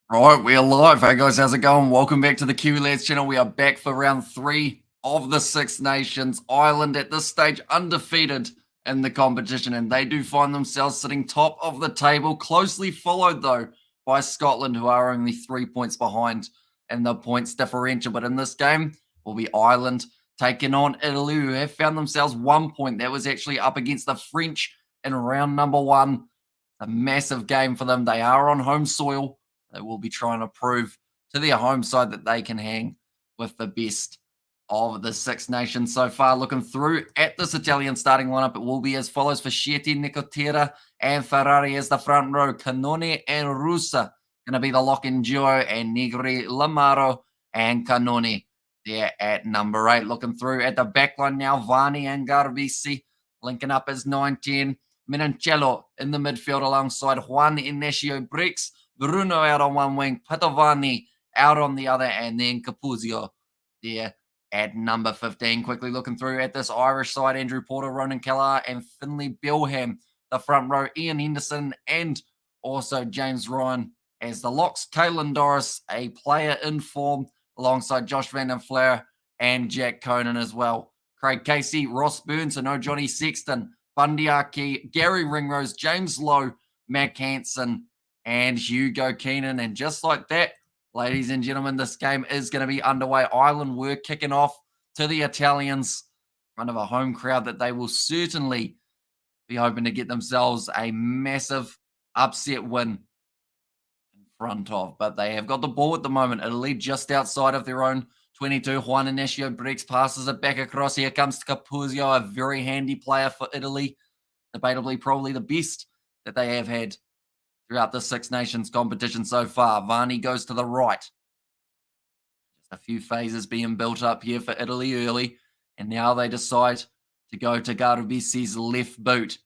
Right, we're live. Hey guys, how's it going? Welcome back to the Q Lads channel. We are back for round three of the Six Nations. Ireland at this stage undefeated in the competition, and they do find themselves sitting top of the table, closely followed though by Scotland, who are only 3 points behind in the points differential. But in this game, will be Ireland taking on Italy, who have found themselves 1 point. That was actually up against the French in round number one. A massive game for them. They are on home soil. They will be trying to prove to their home side that they can hang with the best of the Six Nations so far. Looking through at this Italian starting lineup, it will be as follows for Schieti, Nicotera, and Ferrari as the front row. Cannone and Russa going to be the lock-in duo, and Negri, Lamaro, and Cannone there at number 8. Looking through at the back line now, Vani and Garbisi linking up as 9-10. Menoncello in the midfield alongside Juan Ignacio Brix. Bruno out on one wing, Patovani out on the other, and then Capuzio there at number 15. Quickly looking through at this Irish side, Andrew Porter, Ronan Kelleher, and Finlay Bilham. The front row, Ian Henderson, and also James Ryan as the locks. Caelan Doris, a player in form, alongside Josh Van den Flair and Jack Conan as well. Craig Casey, Ross Burns, and no Johnny Sexton, Bundy Aki, Gary Ringrose, James Lowe, Mac Hansen, and Hugo Keenan. And just like that, ladies and gentlemen, this game is going to be underway. Ireland were kicking off to the Italians in front of a home crowd that they will certainly be hoping to get themselves a massive upset win in front of. But they have got the ball at the moment. Italy just outside of their own 22. Juan Ignacio Briggs passes it back across. Here comes Capuzio, a very handy player for Italy. Debatably, probably the best that they have had throughout the Six Nations competition so far. Varney goes to the right. Just a few phases being built up here for Italy early. And now they decide to go to Garbisi's left boot.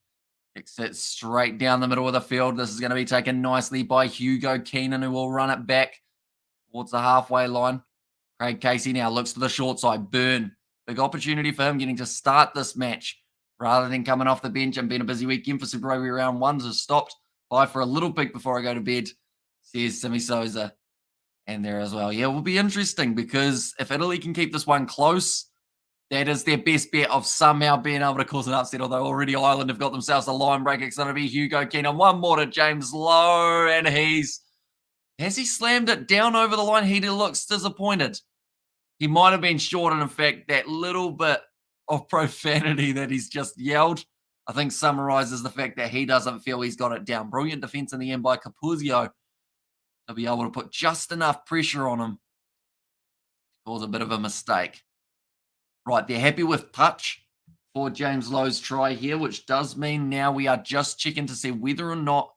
Kicks it straight down the middle of the field. This is going to be taken nicely by Hugo Keenan, who will run it back towards the halfway line. Craig Casey now looks to the short side. Byrne. Big opportunity for him getting to start this match rather than coming off the bench and being a busy weekend for Super Rugby round one. Has stopped by for a little peek before I go to bed, says Simi Souza. And there as well. Yeah, it will be interesting because if Italy can keep this one close, that is their best bet of somehow being able to cause an upset, although already Ireland have got themselves a line break. It's going to be Hugo Keenan. One more to James Lowe, and has he slammed it down over the line? He looks disappointed. He might have been short, and in fact, that little bit of profanity that he's just yelled, I think summarizes the fact that he doesn't feel he's got it down. Brilliant defense in the end by Capuzio to be able to put just enough pressure on him to cause a bit of a mistake. Right, they're happy with touch for James Lowe's try here, which does mean now we are just checking to see whether or not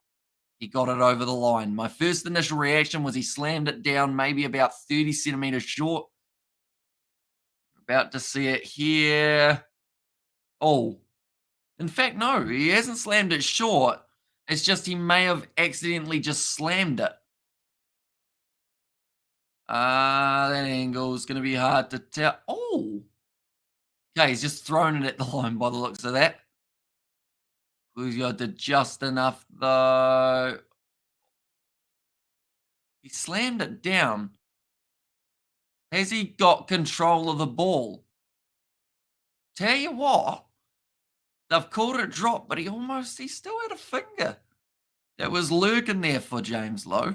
he got it over the line. My first initial reaction was he slammed it down maybe about 30 centimeters short. About to see it here. Oh, in fact, no, he hasn't slammed it short. It's just he may have accidentally just slammed it. That angle is going to be hard to tell. Oh, okay, he's just thrown it at the line by the looks of that. Buzio did just enough, though. He slammed it down. Has he got control of the ball? Tell you what, they've called it drop, but he still had a finger that was lurking there for James Lowe.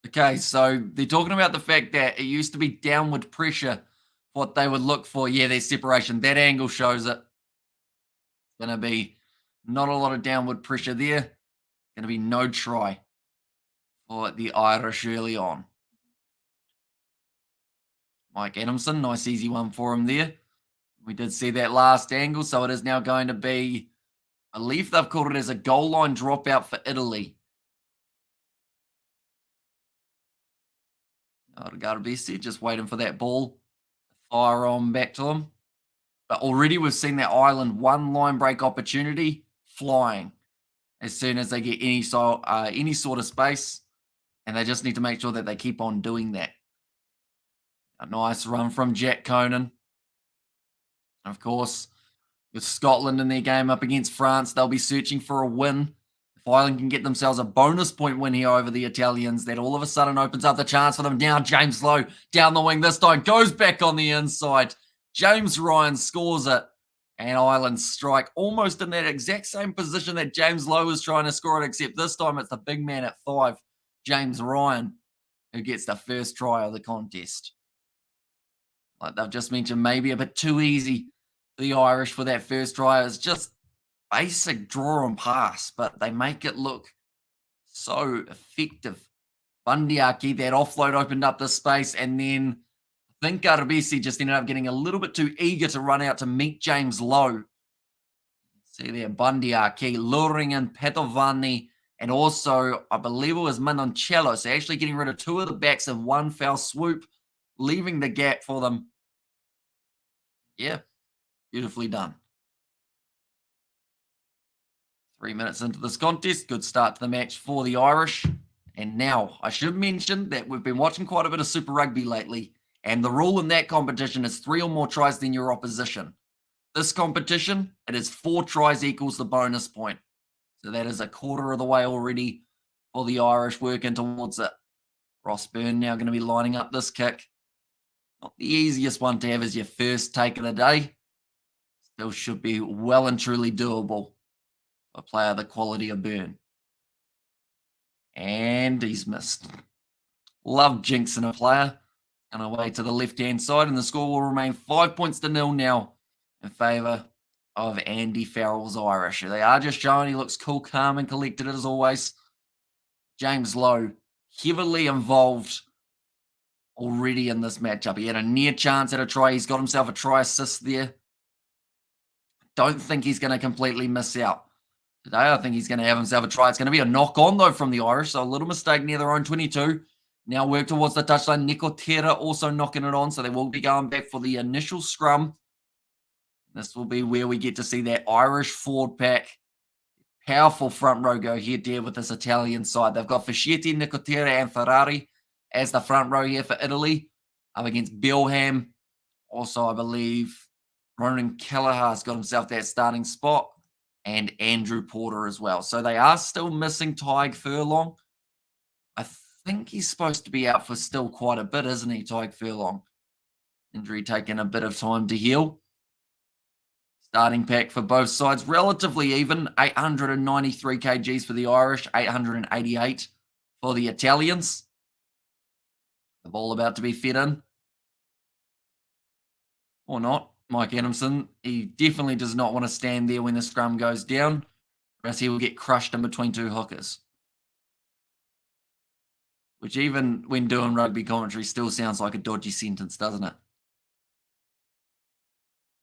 Okay, so they're talking about the fact that it used to be downward pressure, what they would look for. Yeah, there's separation. That angle shows it. Going to be not a lot of downward pressure there. Going to be no try for the Irish early on. Mike Adamson, nice easy one for him there. We did see that last angle, so it is now going to be, I believe they've called it as a goal line dropout for Italy. Garbisi just waiting for that ball to fire on back to him. But already we've seen that Ireland one line break opportunity flying as soon as they get any sort of space, and they just need to make sure that they keep on doing that. A nice run from Jack Conan. Of course, With Scotland in their game up against France, they'll be searching for a win. If Ireland can get themselves a bonus point win here over the Italians, that all of a sudden opens up the chance for them. Now James Lowe down the wing this time, goes back on the inside. James Ryan scores it, and Ireland strike almost in that exact same position that James Lowe was trying to score it, except this time it's the big man at 5, James Ryan, who gets the first try of the contest. Like they've just mentioned, maybe a bit too easy for the Irish for that first try. It's just basic draw and pass, but they make it look so effective. Bundyaki, that offload opened up the space, and then I think Garbisi just ended up getting a little bit too eager to run out to meet James Lowe. See there, Bundyaki luring in Petovani, and also, I believe it was Manoncello. So actually getting rid of 2 of the backs in one foul swoop, leaving the gap for them. Yeah, beautifully done. 3 minutes into this contest, good start to the match for the Irish. And now, I should mention that we've been watching quite a bit of Super Rugby lately, and the rule in that competition is 3 or more tries than your opposition. This competition, it is 4 tries equals the bonus point. So that is a quarter of the way already for the Irish working towards it. Ross Byrne now going to be lining up this kick. Not the easiest one to have as your first take of the day. Still should be well and truly doable for a player the quality of Byrne. And he's missed. Love jinxing a player. And away to the left-hand side, and the score will remain 5 points to 0 now in favour of Andy Farrell's Irish. They are just showing he looks cool, calm, and collected as always. James Lowe, heavily involved already in this matchup. He had a near chance at a try. He's got himself a try assist there. Don't think he's going to completely miss out today. I think he's going to have himself a try. It's going to be a knock-on, though, from the Irish, so a little mistake near their own 22. Now work towards the touchline. Nicotera also knocking it on, so they will be going back for the initial scrum. This will be where we get to see that Irish forward pack. Powerful front row go here there with this Italian side. They've got Fischetti, Nicotera, and Ferrari as the front row here for Italy. Up against Bilham. Also, I believe Ronan Kelleher's got himself that starting spot. And Andrew Porter as well. So they are still missing Tyg Furlong. I think he's supposed to be out for still quite a bit, isn't he, Tyg Furlong? Injury taking a bit of time to heal. Starting pack for both sides, relatively even. 893 kgs for the Irish, 888 for the Italians. The ball about to be fed in. Or not. Mike Adamson, he definitely does not want to stand there when the scrum goes down, or else he will get crushed in between 2 hookers. Which even when doing rugby commentary still sounds like a dodgy sentence, doesn't it?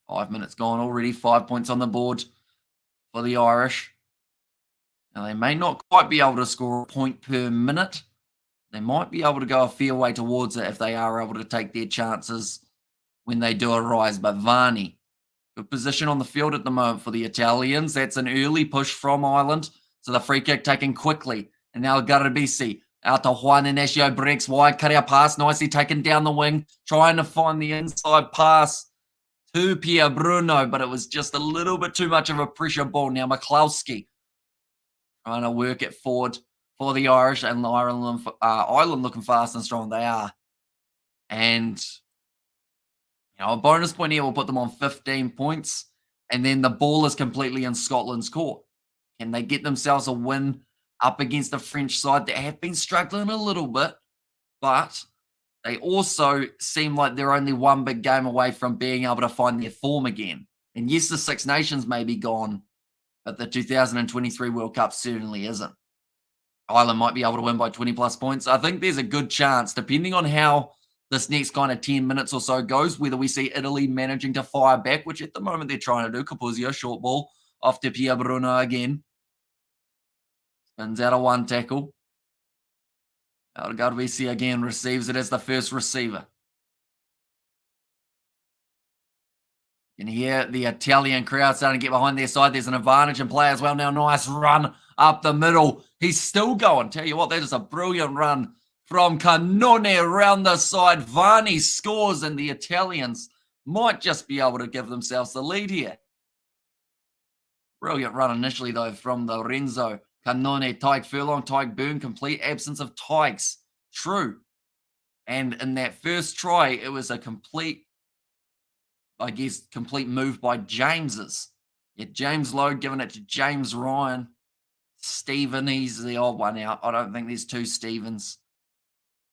5 minutes gone already, 5 points on the board for the Irish. Now, they may not quite be able to score a point per minute. They might be able to go a fair way towards it if they are able to take their chances when they do arise. But Varney, good position on the field at the moment for the Italians. That's an early push from Ireland. So the free kick taken quickly. And now Garbisi out to Juan Inacio, breaks wide, career pass, nicely taken down the wing, trying to find the inside pass to Pierre Bruno, but it was just a little bit too much of a pressure ball. Now McCloskey trying to work it forward for the Irish, and Ireland looking fast and strong they are. And a bonus point here will put them on 15 points, and then the ball is completely in Scotland's court. Can they get themselves a win up against the French side that have been struggling a little bit, but they also seem like they're only one big game away from being able to find their form again. And yes, the Six Nations may be gone, but the 2023 World Cup certainly isn't. Ireland might be able to win by 20 plus points. I think there's a good chance, depending on how this next kind of 10 minutes or so goes, whether we see Italy managing to fire back, which at the moment they're trying to do. Capuzio, short ball, off to Pierre Bruno again. Spins out of one tackle. Garbisi again receives it as the first receiver. You can hear the Italian crowd starting to get behind their side. There's an advantage in play as well now. Nice run up the middle. He's still going. Tell you what, that is a brilliant run from Cannone around the side. Varney scores, and the Italians might just be able to give themselves the lead here. Brilliant run initially, though, from Lorenzo. Cannone, Tyke Furlong, Tyke Boone, complete absence of Tykes. True. And in that first try, it was a complete, I guess, complete move by James's. Yeah, James Lowe giving it to James Ryan. Stephen, he's the odd one out. I don't think there's two Stevens.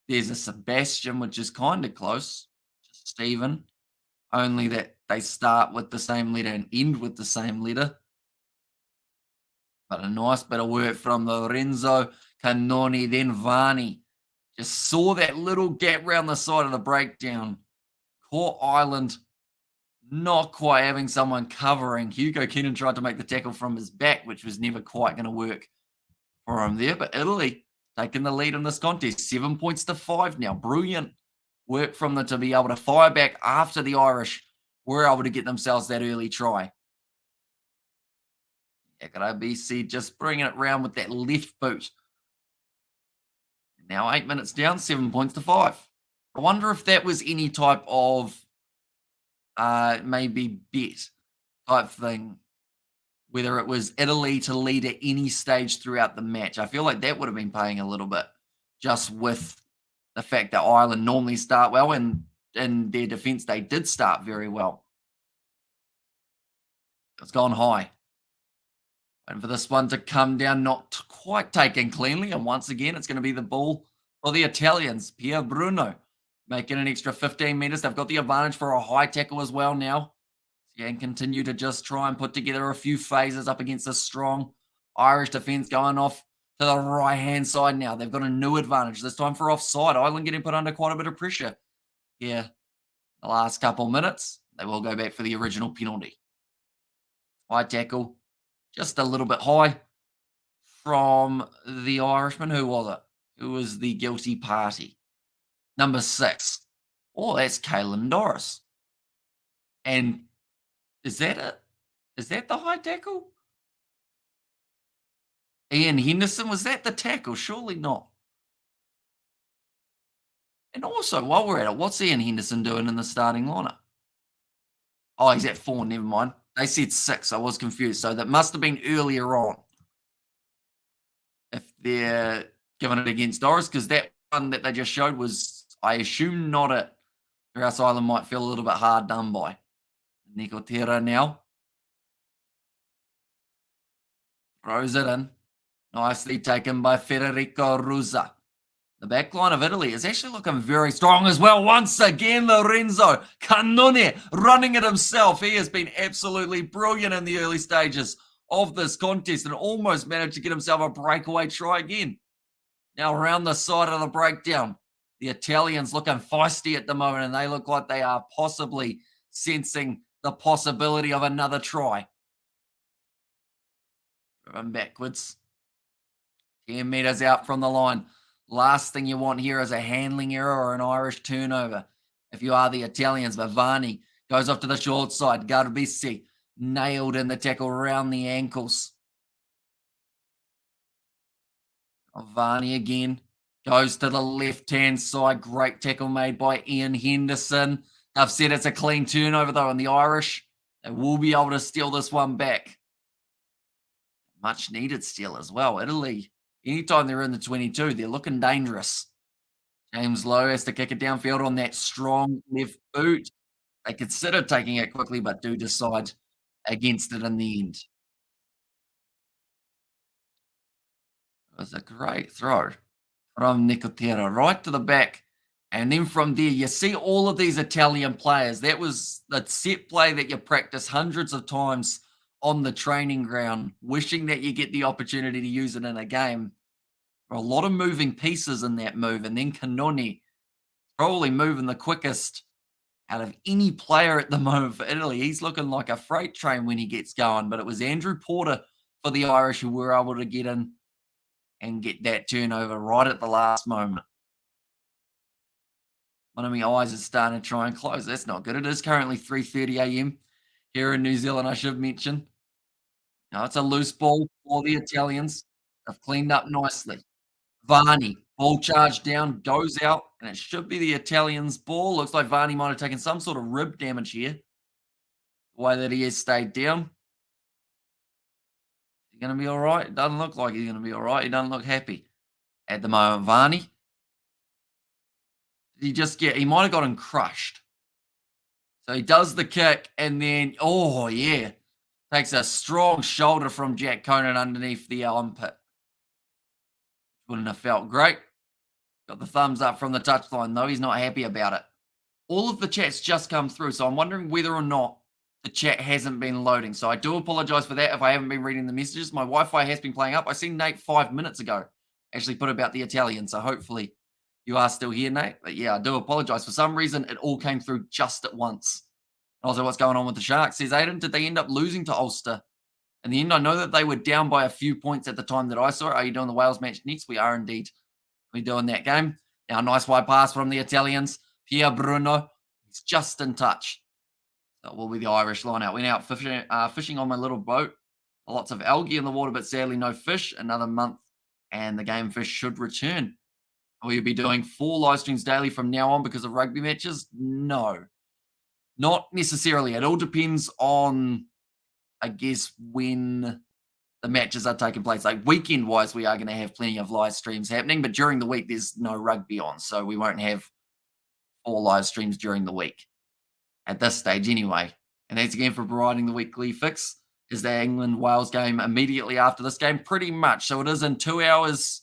There's a Sebastian, which is kind of close to Stephen, only that they start with the same letter and end with the same letter. But a nice bit of work from Lorenzo, Cannoni, then Varney. Just saw that little gap round the side of the breakdown. Caught Ireland not quite having someone covering. Hugo Keenan tried to make the tackle from his back, which was never quite going to work for him there. But Italy taking the lead in this contest, 7 points to 5 now. Brilliant work from them to be able to fire back after the Irish were able to get themselves that early try. BC just bringing it round with that left boot. Now 8 minutes down, 7 points to 5. I wonder if that was any type of maybe bet type thing, whether it was Italy to lead at any stage throughout the match. I feel like that would have been paying a little bit, just with the fact that Ireland normally start well, and in their defence, they did start very well. It's gone high. And for this one to come down, not quite taken cleanly. And once again, it's going to be the ball for the Italians. Pier Bruno making an extra 15 metres. They've got the advantage for a high tackle as well now. And continue to just try and put together a few phases up against a strong Irish defence going off to the right-hand side now. They've got a new advantage, this time for offside. Ireland getting put under quite a bit of pressure here the last couple minutes. They will go back for the original penalty. High tackle, just a little bit high from the Irishman. Who was it? Who was the guilty party? Number 6. Oh, that's Caelan Doris. And is that it? Is that the high tackle? Ian Henderson, was that the tackle? Surely not. And also, while we're at it, what's Ian Henderson doing in the starting lineup? Oh, he's at 4, never mind. They said 6, I was confused. So that must have been earlier on. If they're giving it against Doris, because that one that they just showed was, I assume, not it. Or else Ireland might feel a little bit hard done by. Nicotera now. Throws it in. Nicely taken by Federico Rusa. The back line of Italy is actually looking very strong as well. Once again, Lorenzo Cannone running it himself. He has been absolutely brilliant in the early stages of this contest and almost managed to get himself a breakaway try again. Now around the side of the breakdown, the Italians looking feisty at the moment, and they look like they are possibly sensing the possibility of another try. Driven backwards. 10 metres out from the line. Last thing you want here is a handling error or an Irish turnover. If you are the Italians, Varney goes off to the short side. Garbisi nailed in the tackle around the ankles. Varney again goes to the left-hand side. Great tackle made by Ian Henderson. I've said it's a clean turnover, though, and the Irish, they will be able to steal this one back. Much needed steal as well. Italy, anytime they're in the 22, they're looking dangerous. James Lowe has to kick it downfield on that strong left boot. They consider taking it quickly, but do decide against it in the end. It was a great throw from Nicotera right to the back. And then from there, you see all of these Italian players. That was the set play that you practice hundreds of times on the training ground, wishing that you get the opportunity to use it in a game. A lot of moving pieces in that move. And then Cannoni probably moving the quickest out of any player at the moment for Italy. He's looking like a freight train when he gets going. But it was Andrew Porter for the Irish who were able to get in and get that turnover right at the last moment. One of my eyes is starting to try and close. That's not good. It is currently 3:30 a.m. here in New Zealand, I should mention. Now it's a loose ball for the Italians. They've cleaned up nicely. Varney, ball charged down, goes out, and it should be the Italians' ball. Looks like Varney might have taken some sort of rib damage here. The way that he has stayed down. He going to be all right? It doesn't look like he's going to be all right. He doesn't look happy at the moment. Varney, he might have gotten crushed. So he does the kick and then, oh, yeah, takes a strong shoulder from Jack Conan underneath the armpit. Wouldn't have felt great. Got the thumbs up from the touchline, though. He's not happy about it. All of the chats just come through, so I'm wondering whether or not the chat hasn't been loading. So I do apologize for that if I haven't been reading the messages. My Wi-Fi has been playing up. I seen Nate 5 minutes ago actually put about the Italian, so hopefully you are still here, Nate. But yeah, I do apologize. For some reason, it all came through just at once. Also, what's going on with the Sharks? Says Aiden, did they end up losing to Ulster? In the end, I know that they were down by a few points at the time that I saw it. Are you doing the Wales match next? We are indeed. We're doing that game. Now, nice wide pass from the Italians. Pierre Bruno. He's just in touch. So will be the Irish line out. Went out fishing on my little boat. Lots of algae in the water, but sadly no fish. Another month, and the game fish should return. Will you be doing 4 live streams daily from now on because of rugby matches? No, not necessarily. It all depends on, I guess, when the matches are taking place. Like weekend-wise, we are going to have plenty of live streams happening, but during the week, there's no rugby on, so we won't have 4 live streams during the week at this stage anyway. And thanks again for providing the weekly fix. Is the England-Wales game immediately after this game? Pretty much. So it is in 2 hours,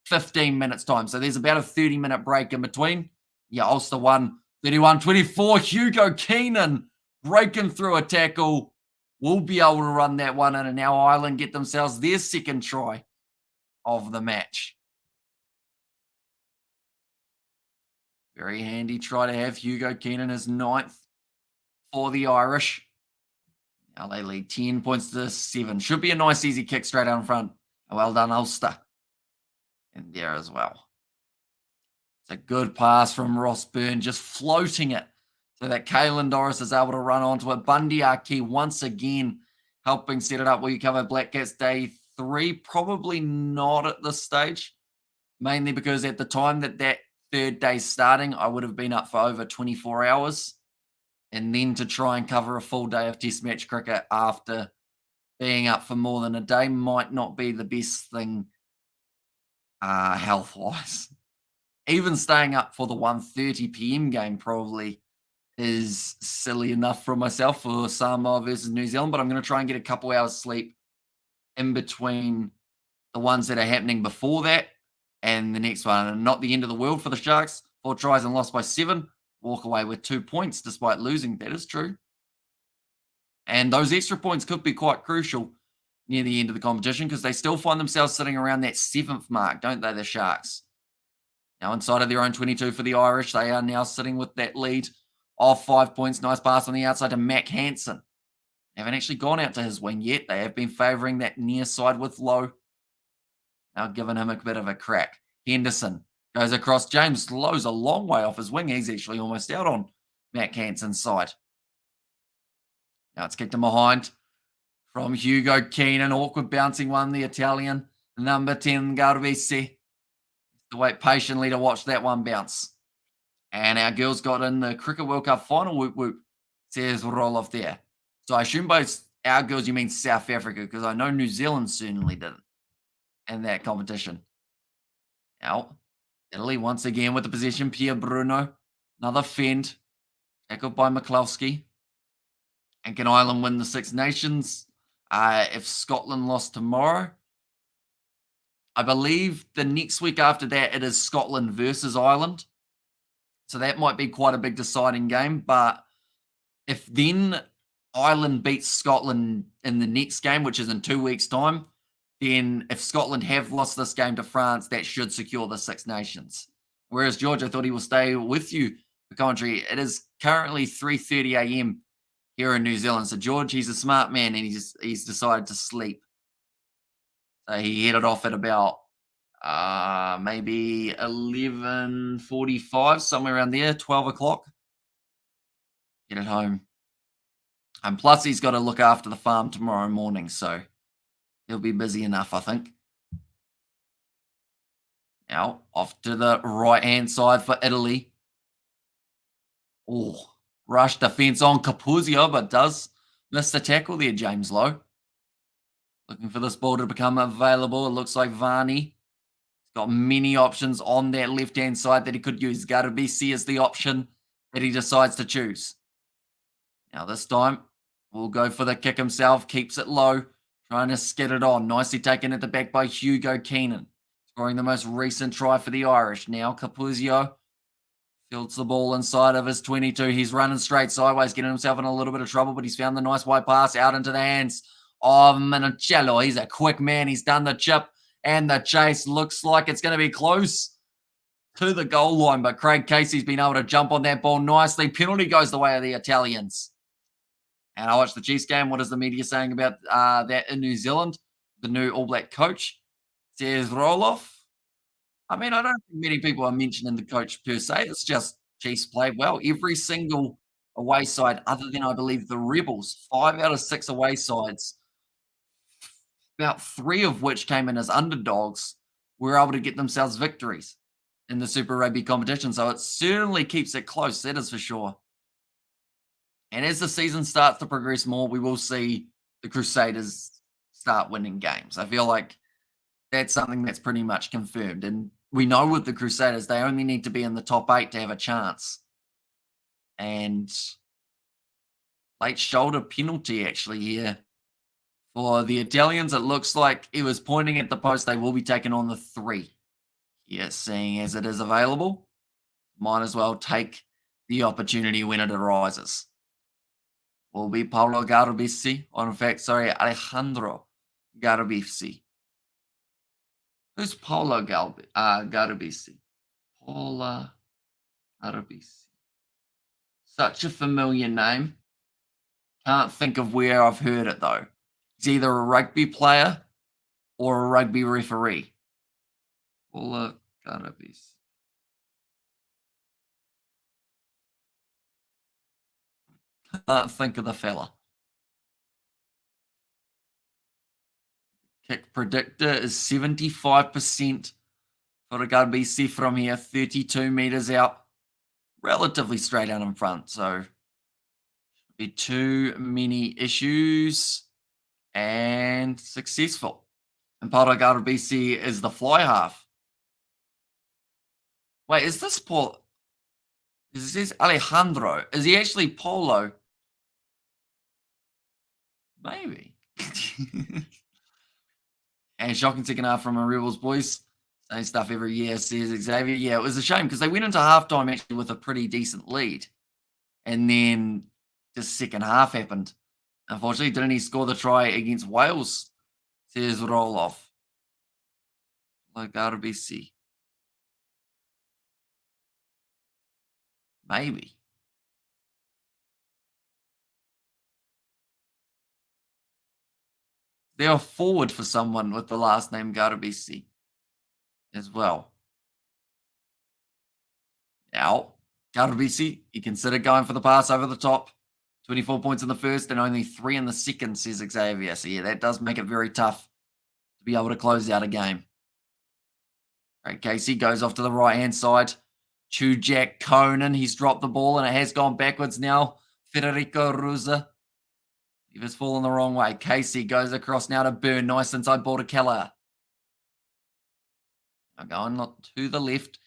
15 minutes time. So there's about a 30-minute break in between. Yeah, Ulster won 31-24. Hugo Keenan breaking through a tackle. Will be able to run that one in, and now Ireland get themselves their second try of the match. Very handy try to have. Hugo Keenan is 9th for the Irish. Now they lead 10 points to 7. Should be a nice easy kick straight out in front. Well done, Ulster. And there as well. It's a good pass from Ross Byrne, just floating it so that Caelan Doris is able to run onto it. Bundy Aki once again helping set it up. Will you cover Black Cats Day 3? Probably not at this stage. Mainly because at the time that third day starting, I would have been up for over 24 hours. And then to try and cover a full day of test match cricket after being up for more than a day might not be the best thing health-wise. Even staying up for the 1:30 p.m. game probably is silly enough for myself for Samoa versus New Zealand, but I'm going to try and get a couple hours sleep in between the ones that are happening before that and the next one. And not the end of the world for the Sharks. 4 tries and lost by 7. Walk away with 2 points despite losing. That is true. And those extra points could be quite crucial near the end of the competition because they still find themselves sitting around that 7th mark, don't they, the Sharks? Now inside of their own 22 for the Irish, they are now sitting with that lead of 5 points. Nice pass on the outside to Mac Hansen. They haven't actually gone out to his wing yet. They have been favouring that near side with Lowe. Now giving him a bit of a crack. Henderson goes across. James Lowe's a long way off his wing. He's actually almost out on Mac Hansen's side. Now it's kicked him behind from Hugo Keenan. Awkward bouncing one, the Italian. Number 10, Garbisi. To wait patiently to watch that one bounce. And our girls got in the Cricket World Cup final. Whoop, whoop. Says Roloff there. So I assume by our girls you mean South Africa because I know New Zealand certainly didn't in that competition. Now, Italy once again with the possession. Pierre Bruno. Another fend. Tackled by McCluskey. And can Ireland win the Six Nations if Scotland lost tomorrow? I believe the next week after that, it is Scotland versus Ireland. So that might be quite a big deciding game. But if then Ireland beats Scotland in the next game, which is in 2 weeks' time, then if Scotland have lost this game to France, that should secure the Six Nations. Whereas George, I thought he will stay with you for commentary. It is currently 3:30 a.m. here in New Zealand. So George, he's a smart man, and he's decided to sleep. So he headed off at about maybe 11:45, somewhere around there, 12 o'clock. Get it home. And plus, he's got to look after the farm tomorrow morning, so he'll be busy enough, I think. Now, off to the right-hand side for Italy. Oh, rush defense on Capuzio, but does miss the tackle there, James Lowe. Looking for this ball to become available. It looks like Varney. He's got many options on that left-hand side that he could use. Garabisi is the option that he decides to choose. Now this time, we'll go for the kick himself. Keeps it low. Trying to skid it on. Nicely taken at the back by Hugo Keenan. Scoring the most recent try for the Irish. Now Capuzio fields the ball inside of his 22. He's running straight sideways, getting himself in a little bit of trouble, but he's found the nice wide pass out into the hands of Minicello. He's a quick man. He's done the chip and the chase. Looks like it's going to be close to the goal line, but Craig Casey's been able to jump on that ball nicely. Penalty goes the way of the Italians. And I watched the Chiefs game. What is the media saying about that in New Zealand? The new All Black coach says Roloff. I mean, I don't think many people are mentioning the coach per se. It's just Chiefs played well. Every single away side, other than I believe the Rebels, 5 out of 6 away sides, about 3 of which came in as underdogs, were able to get themselves victories in the Super Rugby competition. So it certainly keeps it close, that is for sure. And as the season starts to progress more, we will see the Crusaders start winning games. I feel like that's something that's pretty much confirmed. And we know with the Crusaders, they only need to be in the top 8 to have a chance. And late shoulder penalty actually here for the Italians. It looks like it was pointing at the post. They will be taking on the 3. Yes, seeing as it is available, might as well take the opportunity when it arises. Will be Paolo Garbisi, or in fact, sorry, Alejandro Garbisi. Who's Paolo Garbisi? Paula Garbisi. Such a familiar name. Can't think of where I've heard it though. He's either a rugby player or a rugby referee. Paula Garbisi. Can't think of the fella. Kick predictor is 75% for the Garbisi from here, 32 meters out, relatively straight out in front. So, be too many issues and successful. And Paolo Garbisi is the fly half. Wait, is this Paul? Is this Alejandro? Is he actually Polo? Maybe. And shocking second half from a Rebels boys. Same stuff every year, says Xavier. Yeah, it was a shame because they went into halftime actually with a pretty decent lead. And then the second half happened. Unfortunately, didn't he score the try against Wales? Says Roloff. Like RBC. Maybe. They're forward for someone with the last name Garbisi as well. Now, Garbisi, you consider going for the pass over the top. 24 points in the first and only 3 in the second, says Xavier. So, yeah, that does make it very tough to be able to close out a game. Great, Casey goes off to the right-hand side. Jack Conan, he's dropped the ball and it has gone backwards now. Federico Ruza. He was falling the wrong way. Casey goes across now to Byrne. Nice inside ball to Keller. Now going to the left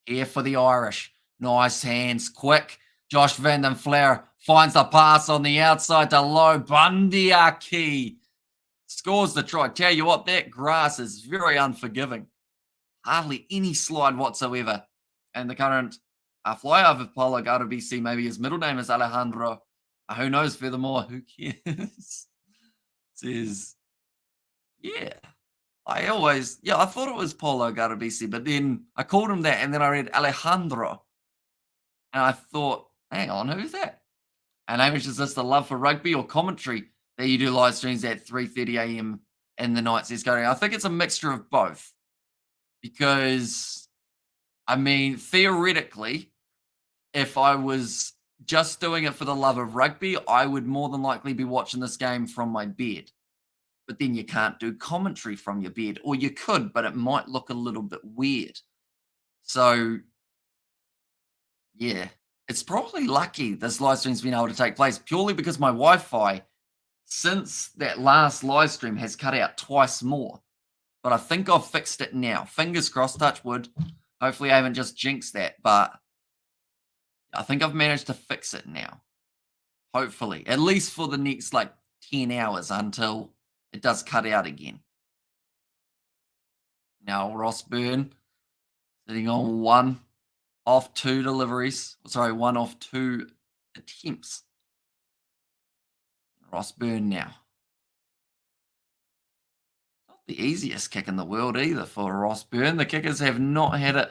here for the Irish. Nice hands, quick. Josh Van den Flair finds the pass on the outside to Low Bundyaki. Scores the try. Tell you what, that grass is very unforgiving. Hardly any slide whatsoever. And the current flyover of Paulo Garbisi, maybe his middle name is Alejandro. Who knows? Furthermore, who cares? Says, yeah. I thought it was Paulo Garbisi, but then I called him that, and then I read Alejandro. And I thought, hang on, who's that? And maybe it's just the love for rugby or commentary that you do live streams at 3:30 a.m. in the night. Says Cody. I think it's a mixture of both. Because, I mean, theoretically, if I was just doing it for the love of rugby, I would more than likely be watching this game from my bed. But then you can't do commentary from your bed. Or you could, but it might look a little bit weird. So, yeah. It's probably lucky this live stream's been able to take place purely because my Wi-Fi since that last live stream has cut out twice more. But I think I've fixed it now. Fingers crossed, touch wood. Hopefully I haven't just jinxed that, but I think I've managed to fix it now. Hopefully. At least for the next, 10 hours until it does cut out again. Now, Ross Byrne sitting on 1 off 2 deliveries. Sorry, 1 off 2 attempts. Ross Byrne now. Not the easiest kick in the world either for Ross Byrne. The kickers have not had it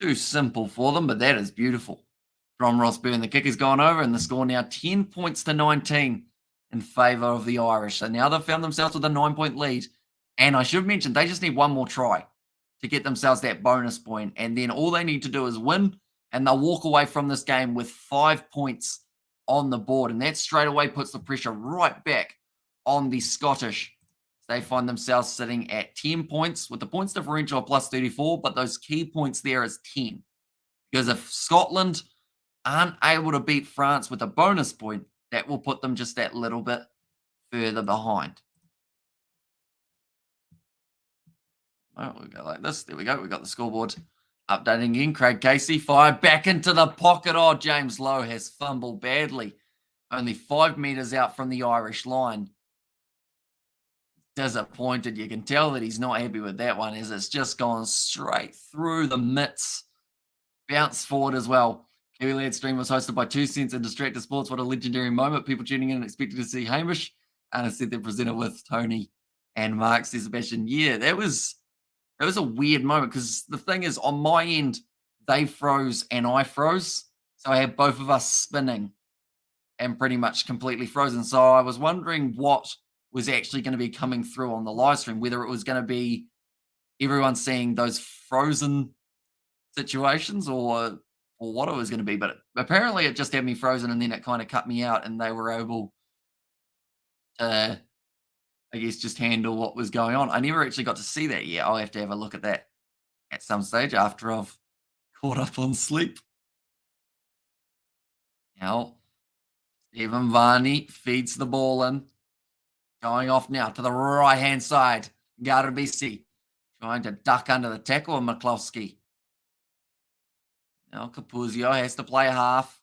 too simple for them, but that is beautiful from Ross Byrne. The kick has gone over, and the score now 10 points to 19 in favour of the Irish. So now they've found themselves with a 9-point lead. And I should mention, they just need one more try to get themselves that bonus point. And then all they need to do is win, and they'll walk away from this game with 5 points on the board. And that straight away puts the pressure right back on the Scottish. They find themselves sitting at 10 points with the points differential of plus 34, but those key points there is 10. Because if Scotland aren't able to beat France with a bonus point, that will put them just that little bit further behind. Oh, we go like this. There we go. We got the scoreboard updating again. Craig Casey fired back into the pocket. Oh, James Lowe has fumbled badly. Only 5 metres out from the Irish line. Disappointed. You can tell that he's not happy with that one, as it's just gone straight through the mitts. Bounce forward as well. Kiwi Livestream was hosted by 2 Cents and Distracted Sports. What a legendary moment. People tuning in and expecting to see Hamish. And instead they're presented with Tony and Mark, says Sebastian. Yeah, that was a weird moment, because the thing is, on my end, they froze and I froze. So I had both of us spinning and pretty much completely frozen. So I was wondering what was actually going to be coming through on the live stream, whether it was going to be everyone seeing those frozen situations or what it was going to be. But apparently it just had me frozen, and then it kind of cut me out, and they were able to, I guess, just handle what was going on. I never actually got to see that yet. I'll have to have a look at that at some stage after I've caught up on sleep. Now, Stephen Varney feeds the ball in. Going off now to the right-hand side. Garbisi trying to duck under the tackle of McCloskey. Now Capuzio has to play half.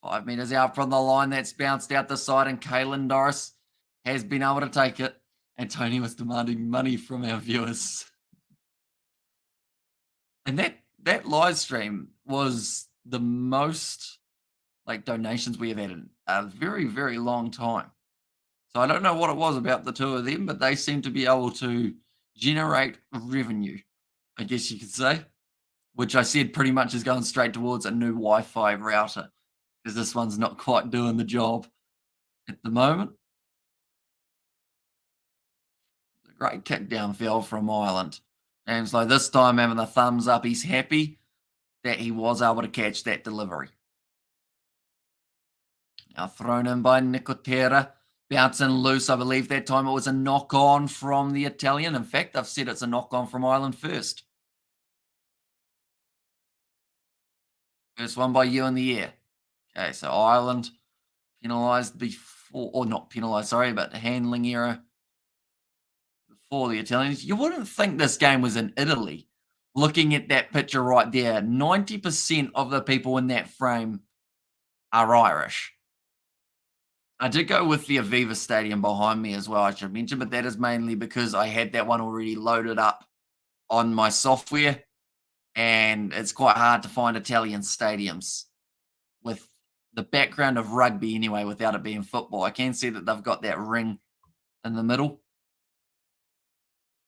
5 metres out from the line. That's bounced out the side, and Caelan Doris has been able to take it. And Tony was demanding money from our viewers. And that live stream was the most donations we have had in a very, very long time. So I don't know what it was about the two of them, but they seem to be able to generate revenue, I guess you could say, which I said pretty much is going straight towards a new Wi-Fi router, because this one's not quite doing the job at the moment. A great kick downfield from Ireland. James Lowe this time having the thumbs up. He's happy that he was able to catch that delivery. Now thrown in by Nicotera. Bouncing loose. I believe that time it was a knock-on from the Italian. In fact, I've said it's a knock-on from Ireland first. First one by you in the air. Okay, so Ireland penalised before, or not penalised, sorry, but handling error before the Italians. You wouldn't think this game was in Italy. Looking at that picture right there, 90% of the people in that frame are Irish. I did go with the Aviva Stadium behind me as well, I should mention, but that is mainly because I had that one already loaded up on my software, and it's quite hard to find Italian stadiums with the background of rugby anyway, without it being football. I can see that they've got that ring in the middle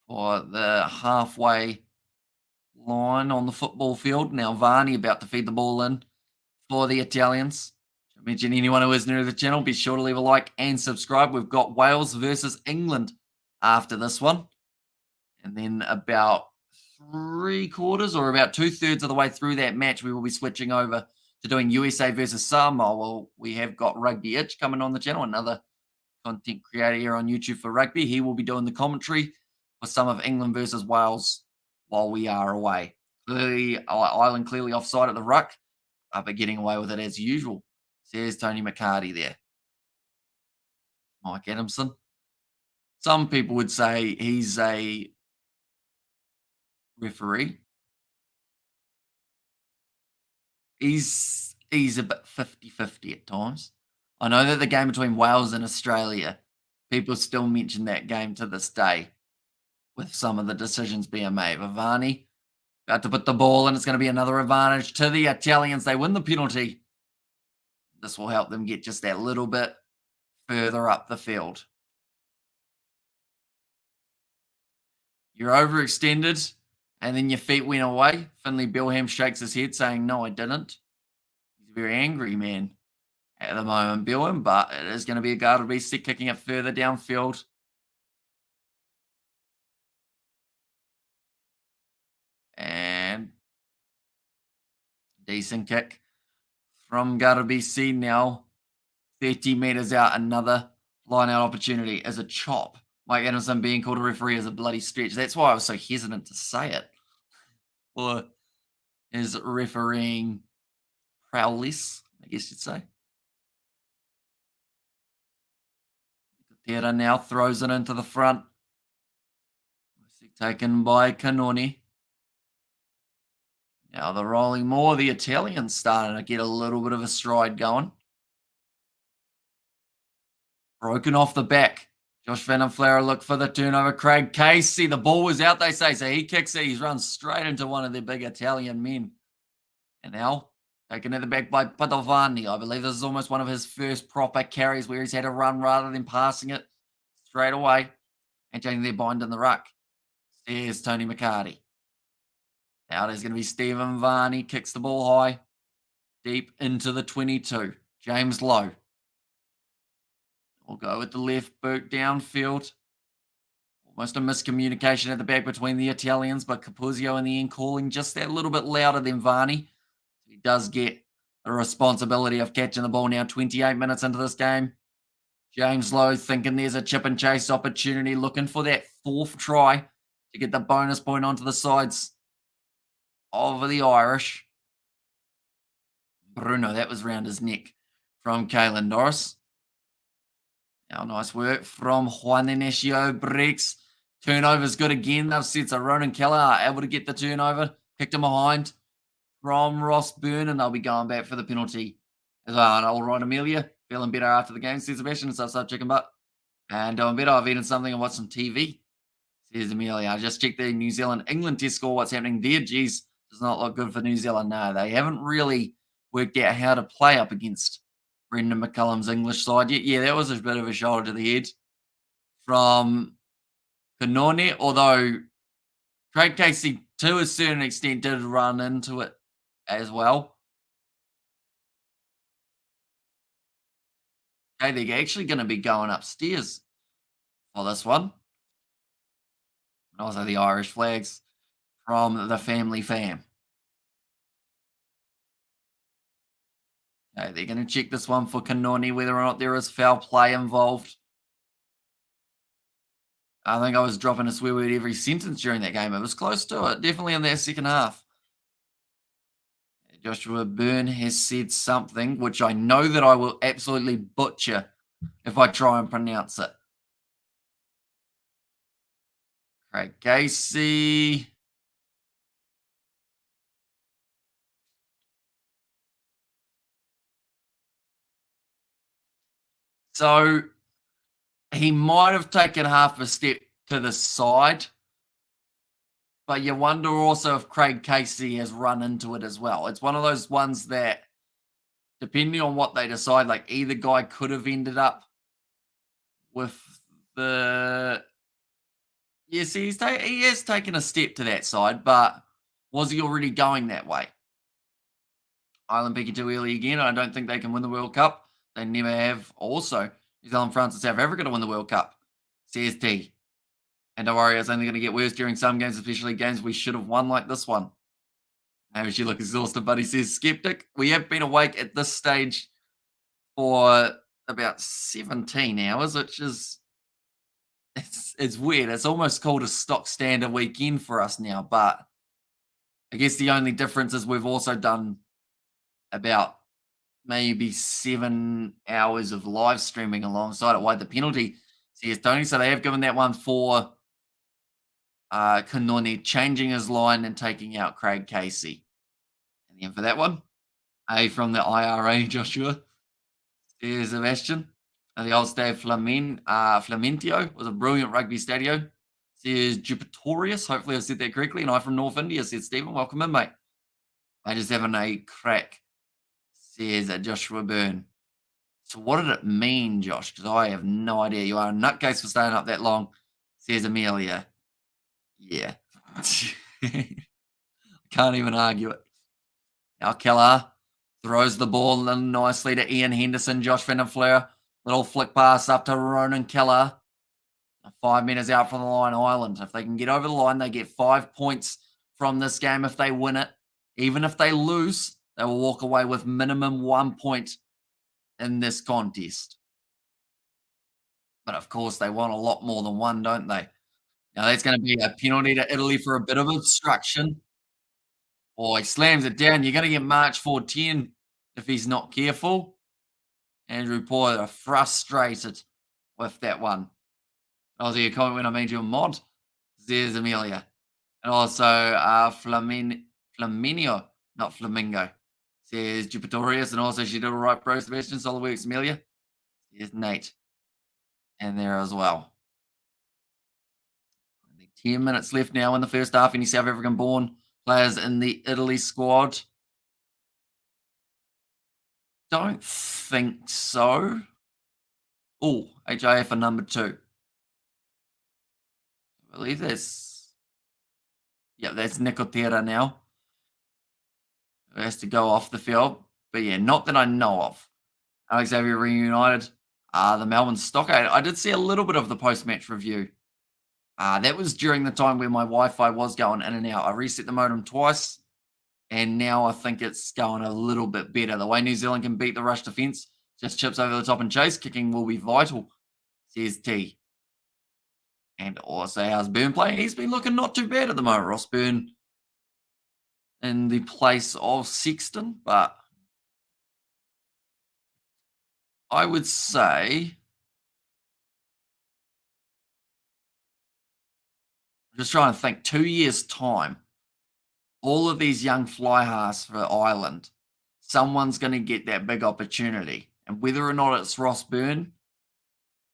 for the halfway line on the football field. Now Varney about to feed the ball in for the Italians. I mention anyone who is new to the channel, be sure to leave a like and subscribe. We've got Wales versus England after this one. And then about 3/4 or about 2/3 of the way through that match, we will be switching over to doing USA versus Samoa. Well, we have got Rugby Itch coming on the channel, another content creator here on YouTube for rugby. He will be doing the commentary for some of England versus Wales while we are away. Clearly, Ireland clearly offside at the ruck, but getting away with it as usual, says Tony McCarty there. Mike Adamson. Some people would say he's a referee. He's a bit 50-50 at times. I know that the game between Wales and Australia, people still mention that game to this day with some of the decisions being made. Vavani about to put the ball and it's going to be another advantage to the Italians. They win the penalty. This will help them get just that little bit further up the field. You're overextended and then your feet went away. Finley Bilham shakes his head saying, no, I didn't. He's a very angry man at the moment, Bilham, but it is going to be a guard to be set kicking it further downfield. And decent kick from Garabisi now. 30 metres out, another line out opportunity as a chop. Mike Anderson being called a referee is a bloody stretch. That's why I was so hesitant to say it. For his refereeing prowess, I guess you'd say. Tera now throws it into the front. Taken by Canoni. Now they're rolling more. The Italians starting to get a little bit of a stride going. Broken off the back. Josh Van Flera look for the turnover. Craig Casey, the ball was out, they say, so he kicks it. He's run straight into one of the big Italian men. And now, taken at the back by Padovani. I believe this is almost one of his first proper carries where he's had a run rather than passing it straight away and changing their bind in the ruck. There's Tony McCarty. Now there's going to be Stephen Varney. Kicks the ball high. Deep into the 22. James Lowe. We'll go with the left boot downfield. Almost a miscommunication at the back between the Italians, but Capuzio in the end calling just that little bit louder than Varney. He does get the responsibility of catching the ball now 28 minutes into this game. James Lowe thinking there's a chip and chase opportunity, looking for that fourth try to get the bonus point onto the sides of the Irish. Bruno, that was round his neck from Caelan Norris. Now, nice work from Juan Inesio. Breaks. Turnover's good again. They've said so. Ronan Keller are able to get the turnover. Kicked him behind from Ross Byrne, and they'll be going back for the penalty as well. And all right, Amelia, feeling better after the game, says Sebastian. Stop chicken butt. And doing better. I've eaten something and watched some TV, says Amelia. I just checked the New Zealand-England test score. What's happening there? Geez, does not look good for New Zealand. No, they haven't really worked out how to play up against Brendan McCullum's English side. Yeah, that was a bit of a shoulder to the head from Canone, although Craig Casey, to a certain extent, did run into it as well. Okay, they're actually going to be going upstairs for this one. And also the Irish flags from the family fam. Okay, they're going to check this one for Canoni, whether or not there is foul play involved. I think I was dropping a swear word every sentence during that game. It was close to it, definitely in that second half. Joshua Byrne has said something, which I know that I will absolutely butcher if I try and pronounce it. Craig Casey. So he might have taken half a step to the side, but you wonder also if Craig Casey has run into it as well. It's one of those ones that, depending on what they decide, like either guy could have ended up with the... Yes, he has taken a step to that side, but was he already going that way? Ireland picking too early again. I don't think they can win the World Cup. They never have. Also, New Zealand, France, and South Africa to win the World Cup, says T. And don't worry, it's only going to get worse during some games, especially games we should have won like this one. Maybe she look exhausted, but he says, skeptic. We have been awake at this stage for about 17 hours, which is it's weird. It's almost called a stock standard weekend for us now, but I guess the only difference is we've also done about maybe 7 hours of live streaming alongside it. Why the penalty? See, it's Tony. So they have given that one for Kanoni changing his line and taking out Craig Casey. And then for that one, A from the IRA, Joshua. There's Sebastian. And the old stay Flamentio was a brilliant rugby stadio. Says Jupitorius. Hopefully I said that correctly. And I from North India, said Stephen. Welcome in, mate. I just having a crack, says Joshua Byrne. So what did it mean, Josh? Because I have no idea. You are a nutcase for staying up that long, says Amelia. Yeah. Can't even argue it. Now Keller throws the ball in nicely to Ian Henderson, Josh Van der Fleur. Little flick pass up to Ronan Keller. 5 minutes out from the line, Ireland. If they can get over the line, they get 5 points from this game if they win it. Even if they lose, they will walk away with minimum 1 point in this contest. But of course, they want a lot more than one, don't they? Now, that's going to be a penalty to Italy for a bit of obstruction. Oh, he slams it down. You're going to get March 410 if he's not careful. Andrew Poyer frustrated with that one. I'll see a comment when I made you a mod. There's Amelia. And also Flaminio, not Flamingo. Says Jupitorius. And also she did all right, bro. Sebastian, solid works, Amelia. There's Nate. And there as well. 10 minutes left now in the first half. Any South African born players in the Italy squad? Don't think so. Oh, HIF for number 2. I believe that's Nicotera now. Who has to go off the field. But yeah, not that I know of. Alex Xavier reunited. The Melbourne Stockade. I did see a little bit of the post-match review. That was during the time where my Wi-Fi was going in and out. I reset the modem twice, and now I think it's going a little bit better. The way New Zealand can beat the rush defence, just chips over the top and chase. Kicking will be vital, says T. And also, how's Byrne playing? He's been looking not too bad at the moment. Ross Byrne in the place of Sexton, but I would say, I'm just trying to think, 2 years' time, all of these young fly halves for Ireland, someone's going to get that big opportunity. And whether or not it's Ross Byrne,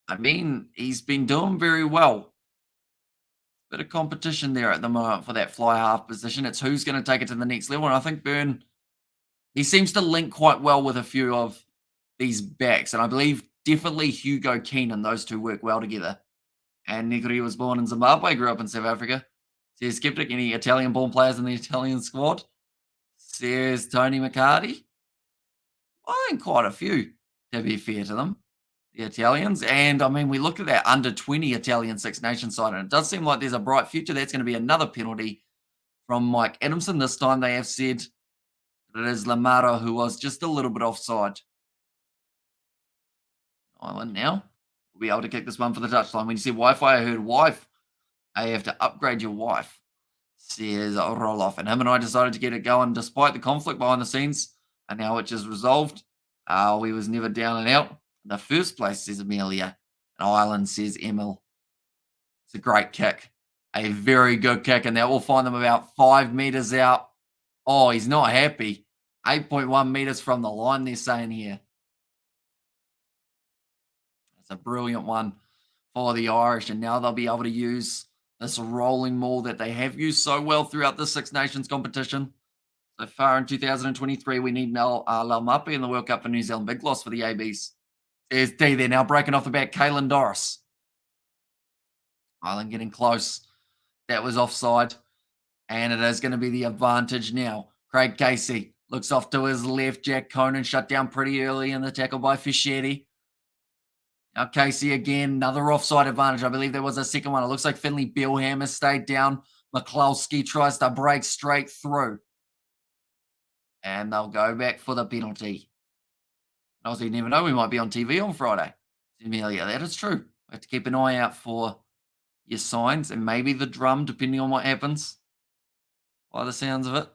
I mean, he's been doing very well. Bit of competition there at the moment for that fly half position. It's who's going to take it to the next level. And I think Byrne, he seems to link quite well with a few of these backs. And I believe definitely Hugo Keenan, those two work well together. And Negri was born in Zimbabwe, grew up in South Africa. Says Skeptic, any Italian-born players in the Italian squad? Says Tony McCarty. I think quite a few, to be fair to them, the Italians. And, I mean, we look at that under-20 Italian Six Nations side, and it does seem like there's a bright future. That's going to be another penalty from Mike Adamson. This time they have said that it is Lamaro who was just a little bit offside. Ireland now will be able to kick this one for the touchline. When you see Wi-Fi, I heard wife. I have to upgrade your wife, says Roloff. And him and I decided to get it going despite the conflict behind the scenes. And now it's just resolved. We was never down and out. In the first place, says Amelia. And Ireland, says Emil. It's a great kick. A very good kick. And that will find them about 5 meters out. Oh, he's not happy. 8.1 meters from the line, they're saying here. It's a brilliant one for the Irish. And now they'll be able to use this rolling maul that they have used so well throughout the Six Nations competition. So far in 2023, we need Laumape in the World Cup for New Zealand. Big loss for the ABs. There's D there now breaking off the back. Caelan Doris. Ireland getting close. That was offside. And it is going to be the advantage now. Craig Casey looks off to his left. Jack Conan shut down pretty early in the tackle by Fischetti. Now Casey again, another offside advantage. I believe there was a second one. It looks like Finley Bilham has stayed down. McCloskey tries to break straight through. And they'll go back for the penalty. Also, you never know, we might be on TV on Friday. Amelia, that is true. We have to keep an eye out for your signs and maybe the drum, depending on what happens, by the sounds of it.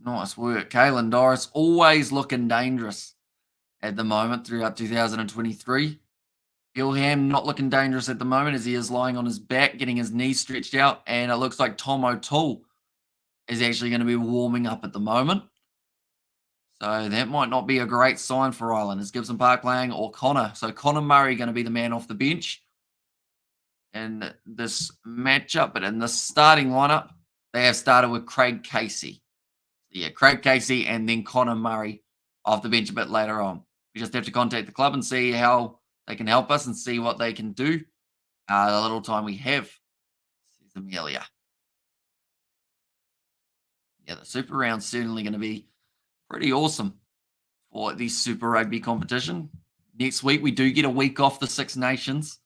Nice work. Kalen Doris always looking dangerous at the moment throughout 2023. Gilham not looking dangerous at the moment as he is lying on his back, getting his knees stretched out. And it looks like Tom O'Toole is actually going to be warming up at the moment. So that might not be a great sign for Ireland. Is Gibson Park playing or Connor? So Connor Murray going to be the man off the bench in this matchup. But in the starting lineup, they have started with Craig Casey. Yeah, Craig Casey and then Connor Murray off the bench a bit later on. We just have to contact the club and see how they can help us and see what they can do. The little time we have, says Amelia. Yeah, the Super Round's certainly going to be pretty awesome for the Super Rugby competition. Next week, we do get a week off the Six Nations,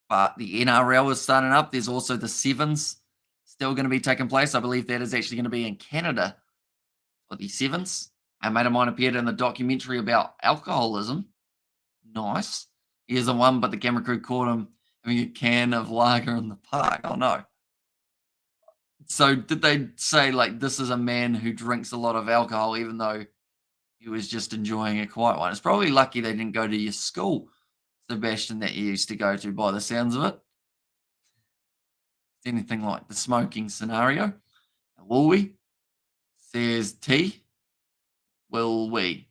but the NRL is starting up. There's also the Sevens still going to be taking place. I believe that is actually going to be in Canada for the Sevens. A mate of mine appeared in the documentary about alcoholism. Nice. He isn't one, but the camera crew caught him having a can of lager in the park. Oh, no. So did they say, like, this is a man who drinks a lot of alcohol, even though he was just enjoying a quiet one? It's probably lucky they didn't go to your school, Sebastian, that you used to go to by the sounds of it. Anything like the smoking scenario. Will we? Says T. Will we?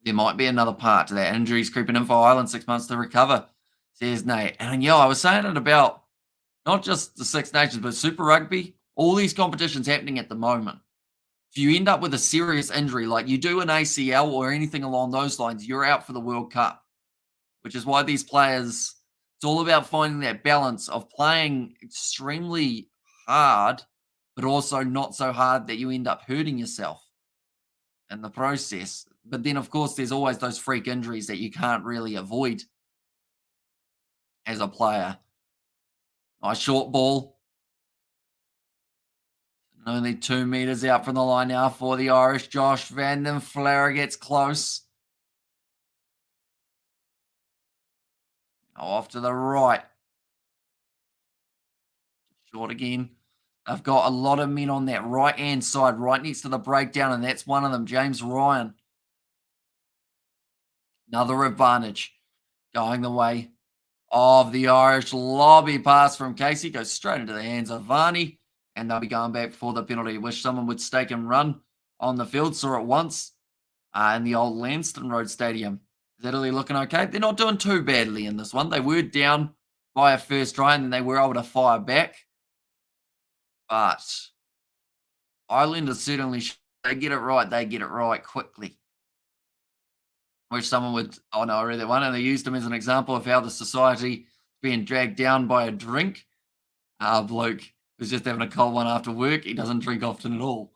There might be another part to that. Injuries creeping in for Ireland, 6 months to recover, says Nate. And yeah, I was saying it about not just the Six Nations, but Super Rugby, all these competitions happening at the moment. If you end up with a serious injury, like you do an ACL or anything along those lines, you're out for the World Cup, which is why these players, it's all about finding that balance of playing extremely hard, but also not so hard that you end up hurting yourself in the process. But then, of course, there's always those freak injuries that you can't really avoid as a player. Nice short ball. Only 2 meters out from the line now for the Irish. Josh Van Den Fleur gets close. Now off to the right. Short again. I've got a lot of men on that right-hand side, right next to the breakdown, and that's one of them, James Ryan. Another advantage going the way of the Irish. Lobby pass from Casey goes straight into the hands of Varney, and they'll be going back for the penalty. Wish someone would stake and run on the field. Saw it once in the old Lanston Road Stadium. Is Italy looking okay? They're not doing too badly in this one. They were down by a first try, and then they were able to fire back. But Ireland is certainly, they get it right quickly. Wish someone would, oh no, I read that one, and they used him as an example of how the society is being dragged down by a drink. Bloke was just having a cold one after work. He doesn't drink often at all.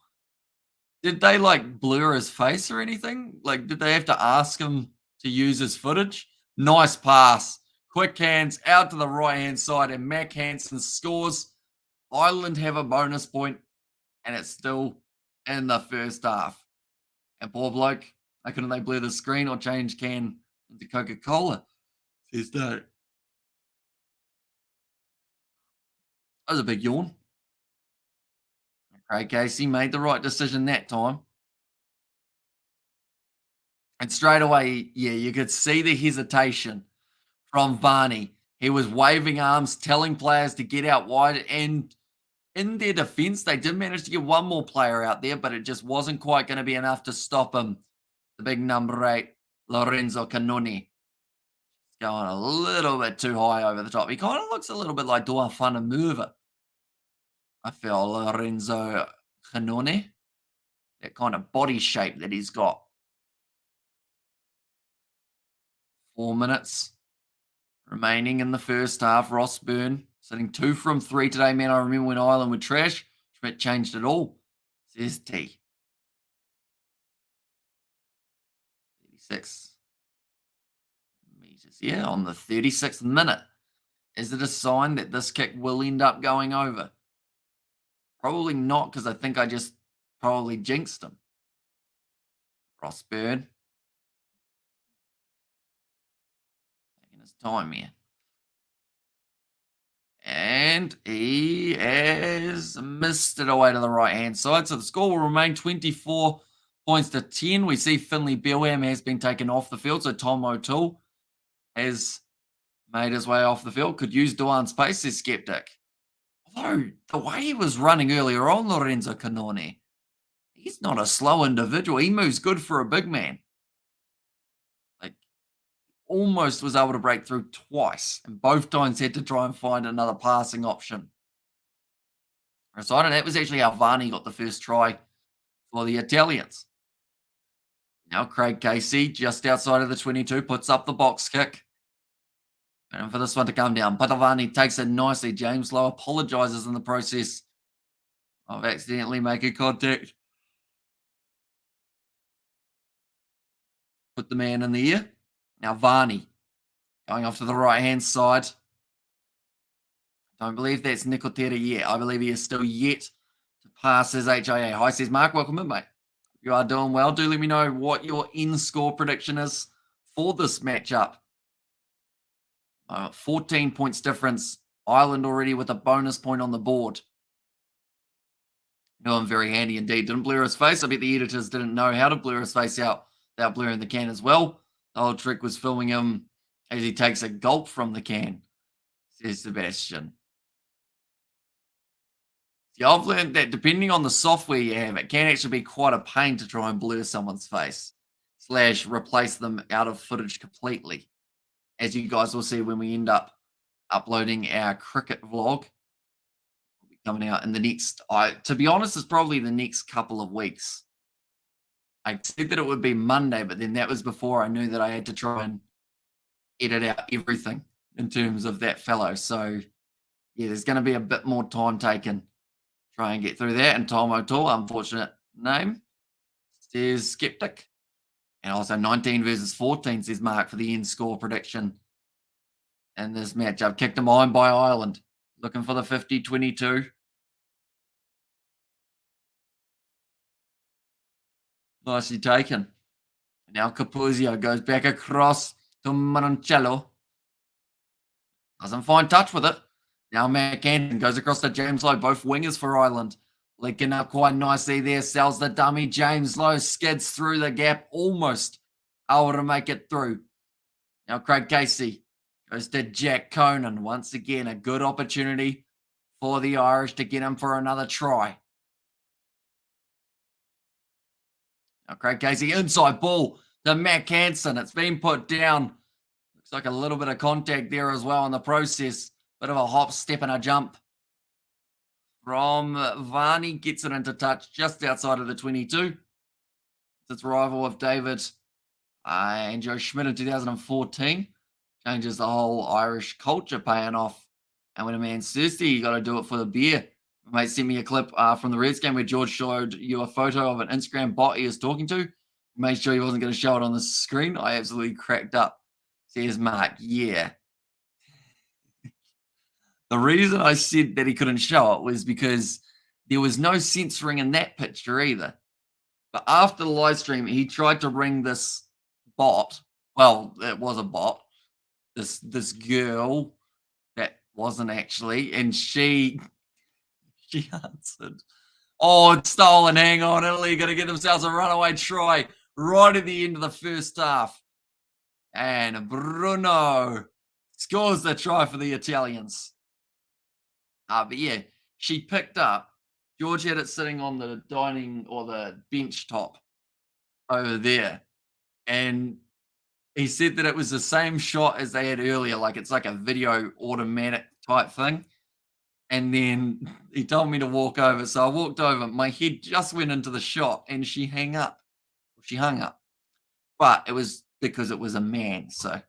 Did they like blur his face or anything? Like, did they have to ask him to use his footage? Nice pass. Quick hands out to the right hand side, and Mac Hansen scores. Ireland have a bonus point, and it's still in the first half. And poor bloke, why couldn't they blur the screen or change can into Coca-Cola? Says that. That was a big yawn. Craig Casey made the right decision that time. And straight away, yeah, you could see the hesitation from Varney. He was waving arms, telling players to get out wide. And in their defense, they did manage to get one more player out there, but it just wasn't quite going to be enough to stop him. The big number 8, Lorenzo Cannoni, going a little bit too high over the top. He kind of looks a little bit like Dua Fanamuva. I feel Lorenzo Cannoni, that kind of body shape that he's got. 4 minutes remaining in the first half. Ross Byrne sitting 2 from 3 today. Man, I remember when Ireland were trash. Schmidt changed it all, says T. 36 meters. Yeah, on the 36th minute. Is it a sign that this kick will end up going over? Probably not, because I think I just probably jinxed him. Ross Byrne. Taking his time here. And he has missed it away to the right hand side. So the score will remain 24 points to 10. We see Finley Bilham has been taken off the field. So Tom O'Toole has made his way off the field. Could use Duan's pace, says Skeptic. Although the way he was running earlier on, Lorenzo Canone, he's not a slow individual. He moves good for a big man. Like, almost was able to break through twice, and both times had to try and find another passing option. So that was actually how Varney got the first try for the Italians. Now Craig Casey, just outside of the 22, puts up the box kick. And for this one to come down, Patavani takes it nicely. James Lowe apologises in the process of accidentally making contact. Put the man in the ear. Now Varney going off to the right-hand side. Don't believe that's Nicotera yet. I believe he is still yet to pass his HIA. Hi, says Mark. Welcome in, mate. You are doing well. Do let me know what your in-score prediction is for this matchup. 14 points difference. Ireland already with a bonus point on the board. No, I'm very handy indeed. Didn't blur his face. I bet the editors didn't know how to blur his face out without blurring the can as well. The whole trick was filming him as he takes a gulp from the can, says Sebastian. Yeah, I've learned that depending on the software you have, it can actually be quite a pain to try and blur someone's face / replace them out of footage completely. As you guys will see when we end up uploading our cricket vlog, will be coming out in the next, to be honest, it's probably the next couple of weeks. I said that it would be Monday, but then that was before I knew that I had to try and edit out everything in terms of that fellow. So, yeah, there's going to be a bit more time taken. Try and get through that. And Tom O'Toole, unfortunate name, says Skeptic. And also 19 versus 14, says Mark, for the end score prediction. And this matchup kicked a mine by Ireland. Looking for the 50-22. Nicely taken. Now Capuzio goes back across to Monticello. Doesn't find touch with it. Now Matt Anderson goes across to James Lowe. Both wingers for Ireland. Linking up quite nicely there. Sells the dummy. James Lowe skids through the gap. Almost able to make it through. Now Craig Casey goes to Jack Conan. Once again, a good opportunity for the Irish to get him for another try. Now Craig Casey, inside ball to Matt Hansen. It's been put down. Looks like a little bit of contact there as well in the process. Bit of a hop, step, and a jump from Varney. Gets it into touch just outside of the 22. It's rival of David and Joe Schmidt in 2014. Changes the whole Irish culture, paying off. And when a man's thirsty, you got to do it for the beer. Mate sent me a clip from the Reds game where George showed you a photo of an Instagram bot he was talking to. Made sure he wasn't going to show it on the screen. I absolutely cracked up. Says Mark, yeah. The reason I said that he couldn't show it was because there was no censoring in that picture either. But after the live stream, he tried to ring this bot. Well, it was a bot. This girl that wasn't actually, and she answered. Oh, it's stolen. Hang on. Italy going to get themselves a runaway try right at the end of the first half. And Bruno scores the try for the Italians. But yeah, she picked up. George had it sitting on the dining or the bench top over there. And he said that it was the same shot as they had earlier. Like it's like a video automatic type thing. And then he told me to walk over. So I walked over. My head just went into the shot and she hung up. She hung up. But it was because it was a man. So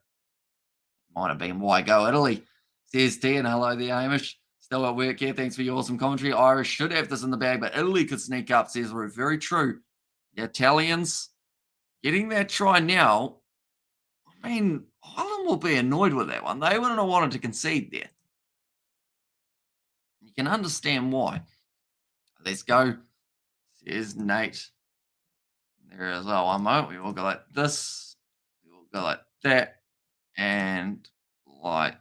might have been why go Italy. Says T, and hello there, Hamish. Still at work here. Thanks for your awesome commentary. Irish should have this in the bag, but Italy could sneak up, says Ruth. Very true. The Italians getting that try now. I mean, Ireland will be annoyed with that one. They wouldn't have wanted to concede there. You can understand why. Let's go, says Nate. There is well, one moment. We will go like this. We will go like that. And like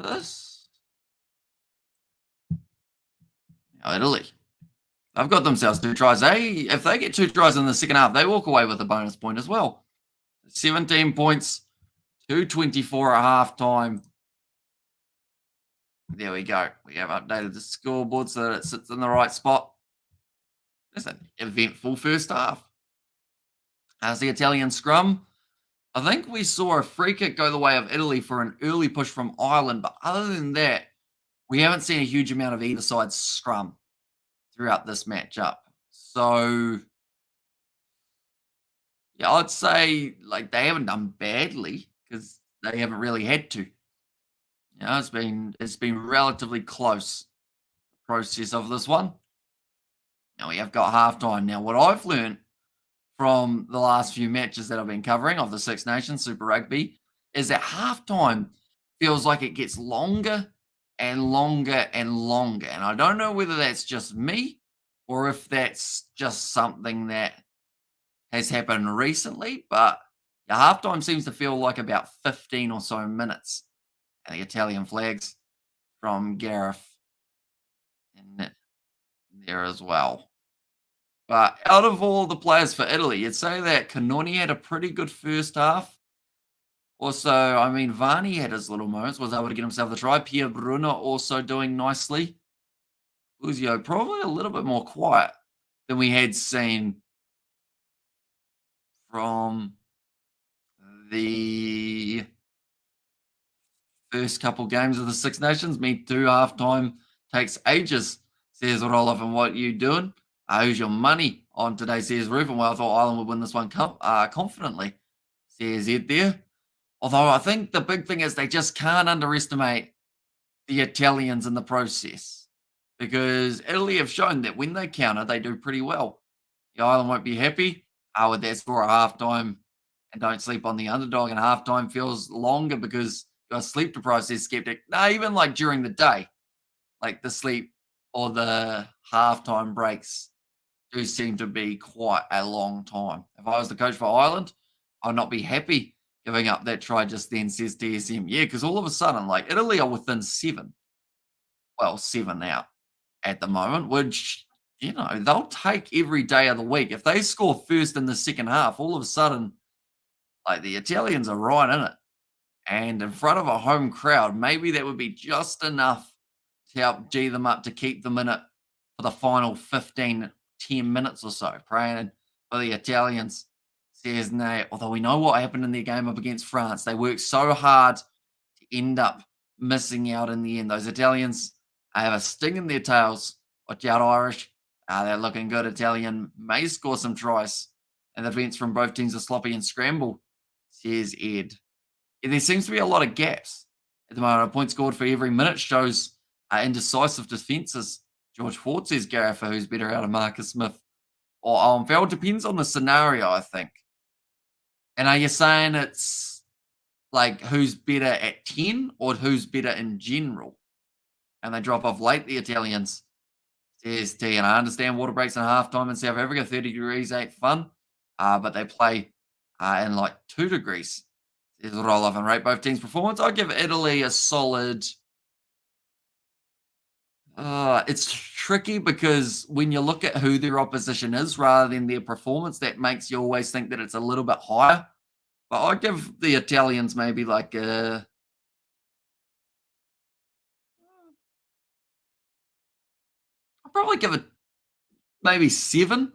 this. Now, Italy. They've got themselves 2 tries. If they get 2 tries in the second half, they walk away with a bonus point as well. 17 points, 2:24 at half time. There we go. We have updated the scoreboard so that it sits in the right spot. It's an eventful first half. As the Italian scrum, I think we saw a free kick go the way of Italy for an early push from Ireland, but other than that, we haven't seen a huge amount of either side scrum throughout this matchup. So, yeah, I'd say like they haven't done badly because they haven't really had to. It's been relatively close process of this one. Now we have got halftime. Now, what I've learned from the last few matches that I've been covering of the Six Nations Super Rugby is that halftime feels like it gets longer and longer and longer. And I don't know whether that's just me or if that's just something that has happened recently, but the halftime seems to feel like about 15 or so minutes. And the Italian flags from Gareth in there as well. But out of all the players for Italy, you'd say that Canoni had a pretty good first half. Also, I mean, Varney had his little moments, was able to get himself the try. Pierre Brunner also doing nicely. Uzio probably a little bit more quiet than we had seen from the first couple games of the Six Nations. Me too, halftime takes ages, says Roloff. And what you doing? Who's your money on today, says Ruben. Well, I thought Ireland would win this one confidently, says Ed there. Although I think the big thing is they just can't underestimate the Italians in the process because Italy have shown that when they counter, they do pretty well. The Ireland won't be happy with that score at halftime and don't sleep on the underdog. And halftime feels longer because you're sleep deprived, says Skeptic. No, even like during the day, like the sleep or the halftime breaks do seem to be quite a long time. If I was the coach for Ireland, I'd not be happy giving up that try just then, says DSM. Yeah, because all of a sudden, like Italy are within 7. Well, 7 out at the moment, which, they'll take every day of the week. If they score first in the second half, all of a sudden, like the Italians are right in it. And in front of a home crowd, maybe that would be just enough to help G them up to keep them in it for the final 15, 10 minutes or so. Praying for the Italians, says Nay. Although we know what happened in their game up against France. They worked so hard to end up missing out in the end. Those Italians have a sting in their tails. Watch out, Irish. They're looking good. Italian may score some tries. And the defense from both teams are sloppy and scramble, says Ed. Yeah, there seems to be a lot of gaps at the moment. A point scored for every minute shows indecisive defences. George Ford says Gareth, who's better out of Marcus Smith or Owen Farrell. Depends on the scenario, I think. And are you saying it's like who's better at 10 or who's better in general? And they drop off late, the Italians, says T. And I understand water breaks in halftime in South Africa, 30 degrees ain't fun, but they play in like 2 degrees. Says Roloff and rate both teams' performance. I'll give Italy a solid. It's tricky because when you look at who their opposition is rather than their performance, that makes you always think that it's a little bit higher. But I'll give the Italians maybe like a. I'll probably give it maybe 7,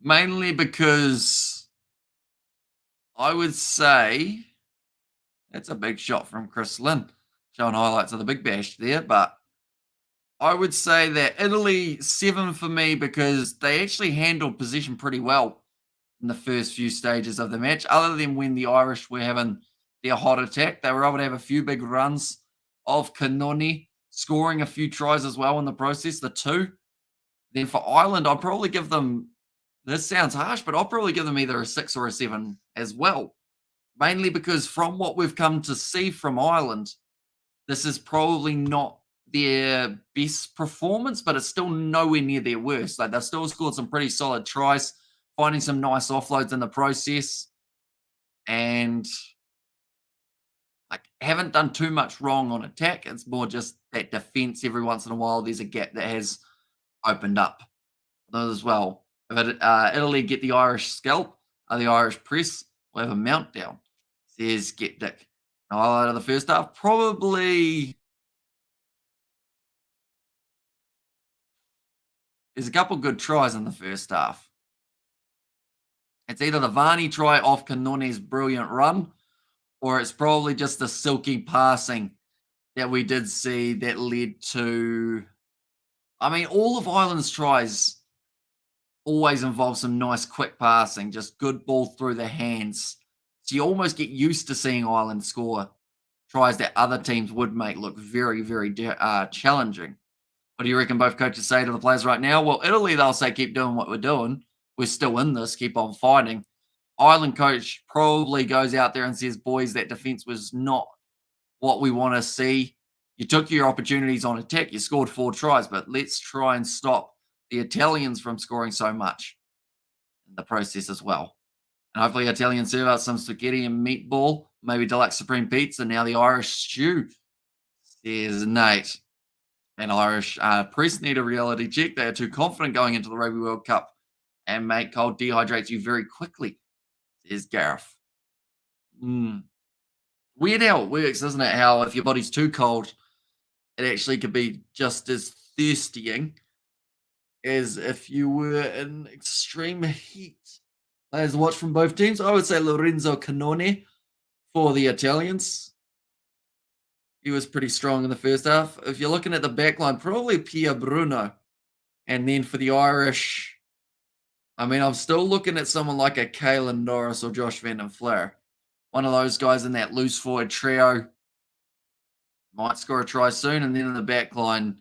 mainly because I would say that's a big shot from Chris Lynn, showing highlights of the Big Bash there. But I would say that Italy 7 for me because they actually handled possession pretty well in the first few stages of the match. Other than when the Irish were having their hot attack, they were able to have a few big runs of Canoni, scoring a few tries as well in the process, the 2. Then for Ireland, I'll probably give them, this sounds harsh, but I'll probably give them either a 6 or a 7 as well. Mainly because from what we've come to see from Ireland, this is probably not their best performance, but it's still nowhere near their worst. Like they've still scored some pretty solid tries, finding some nice offloads in the process. And like haven't done too much wrong on attack. It's more just that defense every once in a while. There's a gap that has opened up as well. Italy get the Irish scalp, the Irish press will have a meltdown, says Get Dick. Highlight of the first half, probably there's a couple good tries in the first half. It's either the Varney try off Canone's brilliant run, or it's probably just the silky passing that we did see that led to. I mean, all of Ireland's tries always involve some nice quick passing, just good ball through the hands. So you almost get used to seeing Ireland score tries that other teams would make look very, very challenging. What do you reckon both coaches say to the players right now? Well, Italy, they'll say, keep doing what we're doing. We're still in this, keep on fighting. Ireland coach probably goes out there and says, boys, that defense was not what we want to see. You took your opportunities on attack. You scored 4 tries, but let's try and stop the Italians from scoring so much in the process as well. And hopefully Italians serve out some spaghetti and meatball, maybe deluxe supreme pizza, now the Irish stew, says Nate. And Irish press need a reality check. They are too confident going into the Rugby World Cup, and mate, cold dehydrates you very quickly, says Gareth. Weird how it works, isn't it? How if your body's too cold, it actually could be just as thirsting as if you were in extreme heat. Players to watch from both teams. I would say Lorenzo Canone for the Italians. He was pretty strong in the first half. If you're looking at the back line, probably Pia Bruno. And then for the Irish, I mean, I'm still looking at someone like a Caelan Norris or Josh Van den Flair. One of those guys in that loose forward trio might score a try soon. And then in the back line,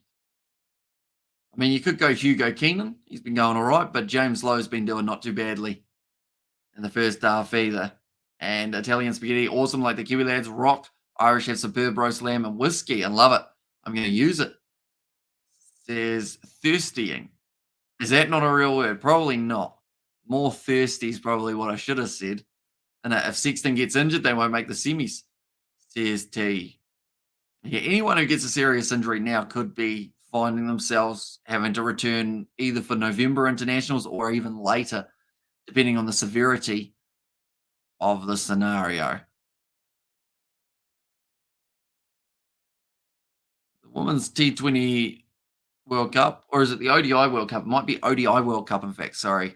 I mean, you could go Hugo Keenan. He's been going all right, but James Lowe's been doing not too badly in the first half either. And Italian spaghetti, awesome, like the Kiwi lads, rock. Irish have superb roast lamb and whiskey, and love it. I'm going to use it. Says thirstying. Is that not a real word? Probably not. More thirsty is probably what I should have said. And if Sexton gets injured, they won't make the semis, says T. Yeah, anyone who gets a serious injury now could be finding themselves having to return either for November internationals or even later, depending on the severity of the scenario. The Women's T20 World Cup, or is it the ODI World Cup? It might be ODI World Cup, in fact, sorry.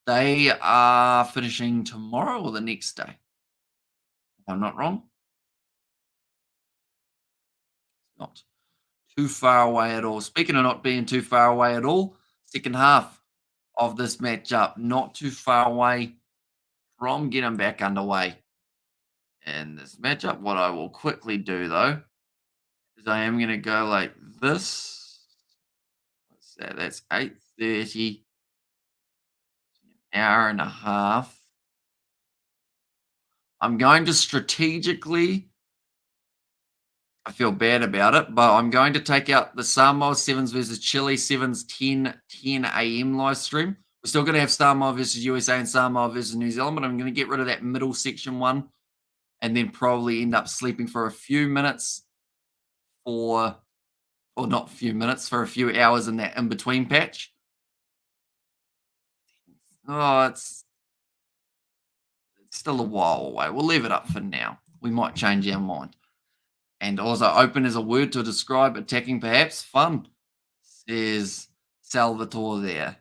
They are finishing tomorrow or the next day, if I'm not wrong. Not too far away at all. Speaking of not being too far away at all, second half of this matchup, not too far away from getting back underway in this matchup. What I will quickly do, though, is I am going to go like this. What's that? That's 8:30, an hour and a half. I'm going to strategically, I feel bad about it, but I'm going to take out the Samoa Sevens versus Chile Sevens 10 a.m. live stream. We're still going to have Samoa versus USA and Samoa versus New Zealand, but I'm going to get rid of that middle section one and then probably end up sleeping for a few minutes or not a few minutes, for a few hours in that in-between patch. Oh, it's still a while away. We'll leave it up for now. We might change our mind. And also, open is a word to describe attacking, perhaps. Fun, says Salvatore there.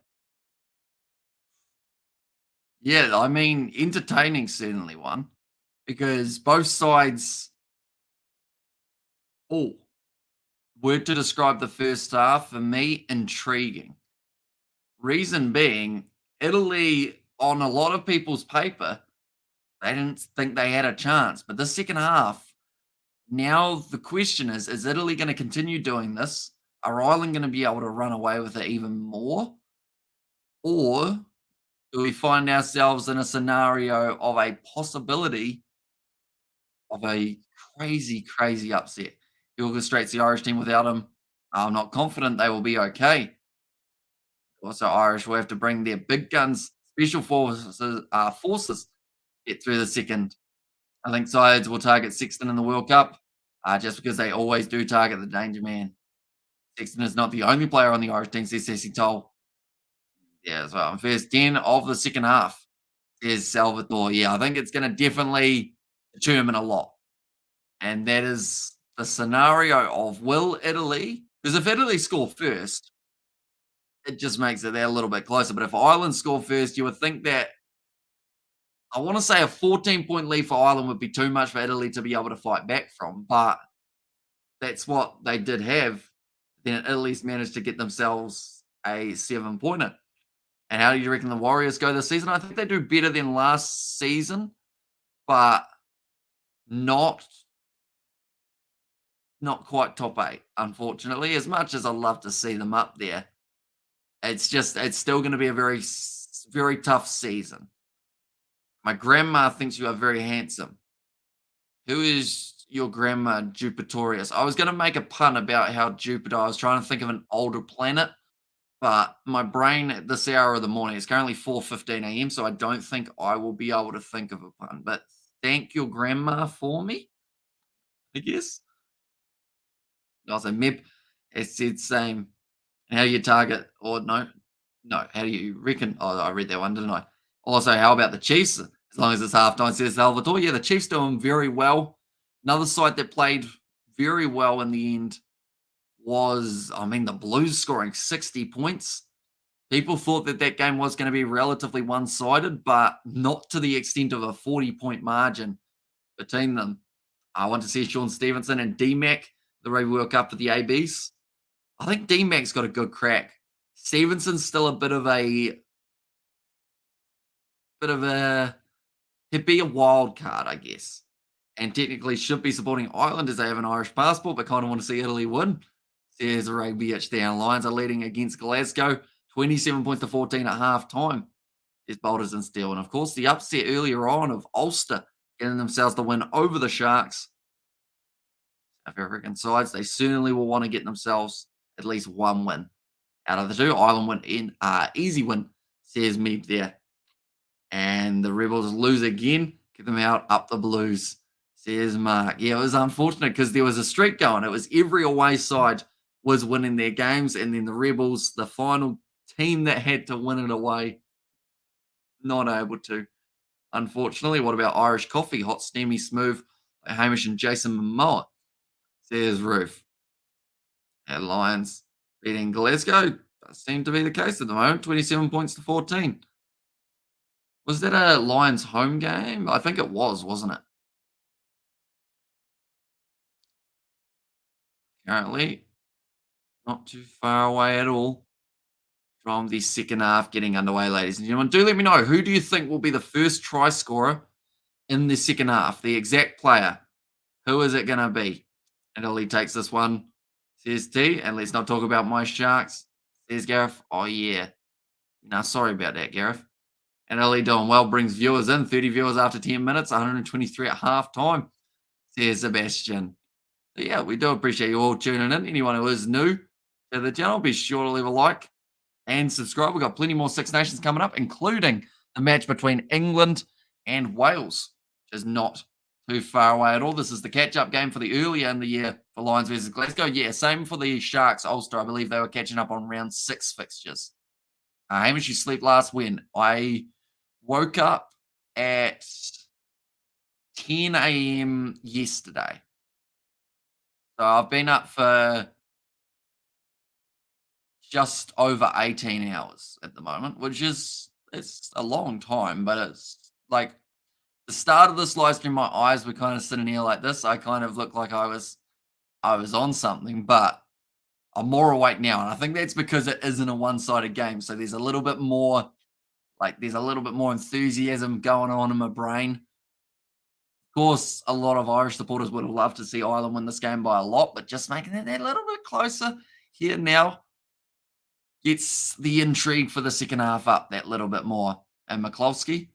Yeah, I mean, entertaining, certainly one, because both sides. Oh, word to describe the first half for me, intriguing. Reason being, Italy, on a lot of people's paper, they didn't think they had a chance. But the second half, now the question is Italy going to continue doing this? Are Ireland going to be able to run away with it even more? Or do we find ourselves in a scenario of a possibility of a crazy, crazy upset? He orchestrates the Irish team without him. I'm not confident they will be okay. Also, Irish will have to bring their big guns, special forces get through the second. I think sides will target Sexton in the World Cup. just because they always do target the danger man. Sexton is not the only player on the Irish team, says Ceci Toll. Yeah, as well. First 10 of the second half, says Salvatore. Yeah, I think it's going to definitely determine a lot. And that is the scenario of will Italy, because if Italy score first, it just makes it that a little bit closer. But if Ireland score first, you would think that I want to say a 14-point lead for Ireland would be too much for Italy to be able to fight back from. But that's what they did have. Then Italy's managed to get themselves a 7-pointer. And how do you reckon the Warriors go this season? I think they do better than last season, but not not quite top 8, unfortunately. As much as I'd love to see them up there, it's still going to be a very tough season. My grandma thinks you are very handsome. Who is your grandma, Jupitorius? I was going to make a pun about how Jupiter. I was trying to think of an older planet, but my brain at this hour of the morning is currently 4:15 a.m., so I don't think I will be able to think of a pun. But thank your grandma for me, I guess. Also, Meb has said same. How do you target or no, how do you reckon? Oh, I read that one, didn't I? Also, how about the Chiefs? As long as it's halftime, says Salvatore. Yeah, the Chiefs doing very well. Another side that played very well in the end was, I mean, the Blues scoring 60 points. People thought that that game was going to be relatively one-sided, but not to the extent of a 40-point margin between them. I want to see Sean Stevenson and D-Mac, the Rugby World Cup for the ABs. I think D-Mac's got a good crack. Stevenson's still a bit of a he'd be a wild card, I guess. And technically should be supporting Ireland as they have an Irish passport, but kind of want to see Italy win. Says Rugby Itch down. Lions are leading against Glasgow, 27 points to 14 at half time. Is Boulders and Steel. And of course, the upset earlier on of Ulster getting themselves the win over the Sharks. South African sides, they certainly will want to get themselves at least one win out of the two. Ireland win in easy win, says Meeb there. And the Rebels lose again. Get them out up the Blues, says Mark. Yeah, it was unfortunate because there was a streak going. It was every away side was winning their games, and then the Rebels, the final team that had to win it away, not able to. Unfortunately, what about Irish coffee? Hot, steamy, smooth, like Hamish and Jason Momoa, says Ruth. And Lions beating Glasgow does seem to be the case at the moment. 27 points to 14. Was that a Lions home game? I think it was, wasn't it? Currently, not too far away at all from the second half getting underway, ladies and gentlemen. Do let me know, who do you think will be the first try scorer in the second half? The exact player. Who is it going to be? And Ollie takes this one, says T. And let's not talk about my Sharks, says Gareth. Oh, yeah. No, sorry about that, Gareth. And Ollie doing well, brings viewers in. 30 viewers after 10 minutes, 123 at half time, says Sebastian. So yeah, we do appreciate you all tuning in. Anyone who is new to the channel, be sure to leave a like and subscribe. We've got plenty more Six Nations coming up, including the match between England and Wales, which is not too far away at all. This is the catch-up game for the earlier in the year for Lions versus Glasgow. Yeah, same for the Sharks Ulster. I believe they were catching up on round 6 fixtures. Hamish, you sleep last when? I woke up at 10 a.m. yesterday. So I've been up for just over 18 hours at the moment, which is it's a long time, but it's like the start of this live stream, my eyes were kind of sitting here like this. I kind of looked like I was on something, but I'm more awake now. And I think that's because it isn't a one-sided game. So there's a little bit more enthusiasm going on in my brain. Of course, a lot of Irish supporters would have loved to see Ireland win this game by a lot, but just making it that little bit closer here now gets the intrigue for the second half up that little bit more. And McCloskey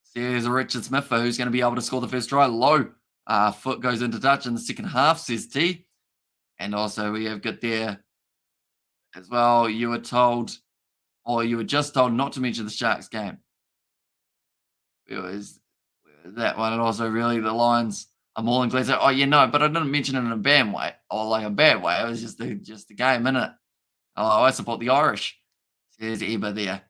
says Richard Smith, for who's going to be able to score the first try. Low foot goes into touch in the second half, says T. And also we have got there as well. You were just told not to mention the Sharks game. It was that one, and also really the Lions I'm all in glad. Oh, yeah, no, but I didn't mention it in a bad way or like a bad way. It was just the game, innit? Oh, I support the Irish. Says Eba there.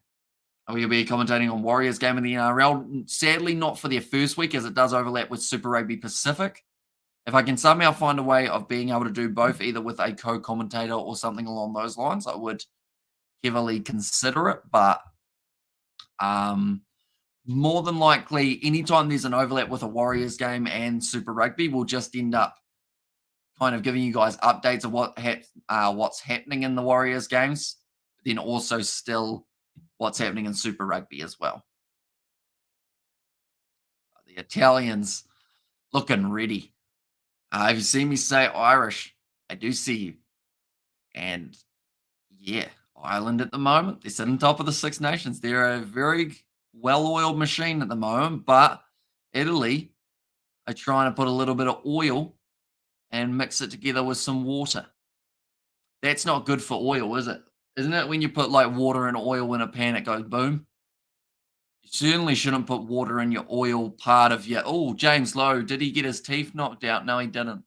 I will be commentating on Warriors game in the NRL. Sadly, not for their first week, as it does overlap with Super Rugby Pacific. If I can somehow find a way of being able to do both, either with a co-commentator or something along those lines, I would heavily consider it. But um, more than likely, anytime there's an overlap with a Warriors game and Super Rugby, we'll just end up kind of giving you guys updates of what's happening in the Warriors games, then also still what's happening in Super Rugby as well. The Italians looking ready. If you see me say Irish, I do see you. And yeah, Ireland at the moment, they're sitting top of the Six Nations. They're a very well-oiled machine at the moment, but Italy are trying to put a little bit of oil and mix it together with some water. That's not good for oil, is it? Isn't it when you put like water and oil in a pan, it goes boom? You certainly shouldn't put water in your oil part of your. Oh, James Lowe, did he get his teeth knocked out? No, he didn't.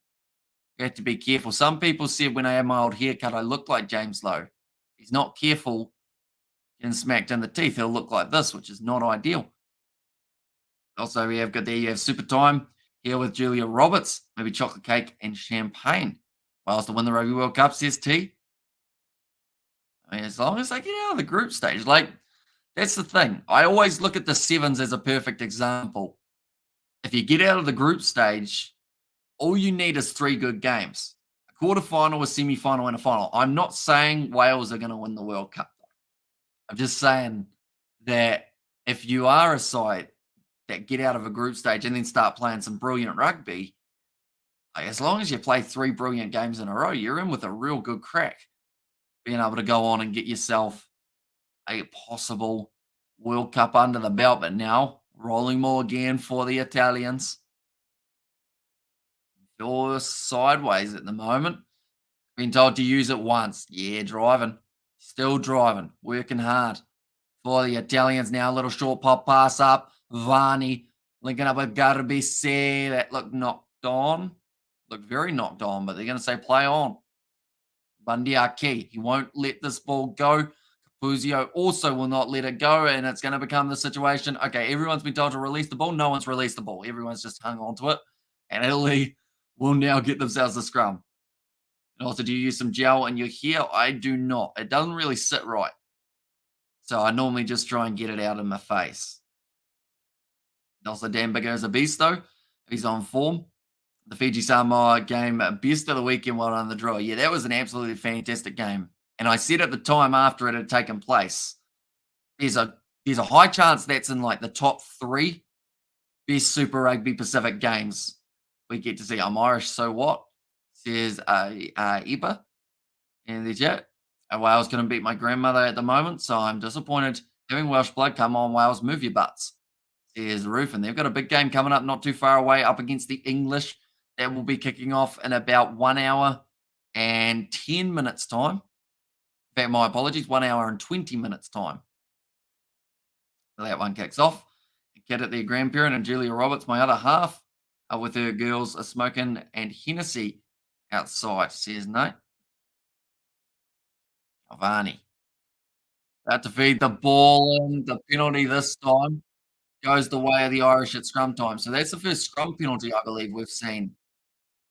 You have to be careful. Some people said when I had my old haircut, I looked like James Lowe. He's not careful getting smacked in the teeth. He'll look like this, which is not ideal. Also, we have got there, you have super time here with Julia Roberts, maybe chocolate cake and champagne. Whilst to win the Rugby World Cup, says T. I mean, as long as they get out of the group stage, like that's the thing. I always look at the sevens as a perfect example. If you get out of the group stage, all you need is three good games: a quarterfinal, a semi-final, and a final. I'm not saying Wales are going to win the World Cup. I'm just saying that if you are a side that get out of a group stage and then start playing some brilliant rugby, like, as long as you play three brilliant games in a row, you're in with a real good crack. Being able to go on and get yourself a possible World Cup under the belt. But now, rolling more again for the Italians. You're sideways at the moment. Been told to use it once. Yeah, driving. Still driving. Working hard for the Italians. Now a little short pop pass up. Varney linking up with Garbisi. That looked knocked on. Looked very knocked on, but they're going to say play on. Bundyaki, he won't let this ball go. Capuzio also will not let it go, and it's going to become the situation. Okay, everyone's been told to release the ball. No one's released the ball. Everyone's just hung on to it. And Italy will now get themselves a scrum. And also, do you use some gel in your hair? I do not. It doesn't really sit right. So I normally just try and get it out of my face. And also, Dan Bigger is a beast, though. He's on form. The Fiji Samoa game, best of the weekend, well done the draw. Yeah, that was an absolutely fantastic game. And I said at the time after it had taken place, there's a high chance that's in like the top three best Super Rugby Pacific games we get to see. I'm Irish, so what? Says Eba in the chat. Wales couldn't beat my grandmother at the moment, so I'm disappointed. Having Welsh blood, come on, Wales, move your butts. Says Roof, and they've got a big game coming up not too far away up against the English. That will be kicking off in about 1 hour and 10 minutes time. In fact, my apologies, 1 hour and 20 minutes time. So that one kicks off. Get at their grandparent and Julia Roberts, my other half, with her girls are smoking and Hennessy outside, says no. Avani. About to feed the ball in. The penalty this time goes the way of the Irish at scrum time. So that's the first scrum penalty I believe we've seen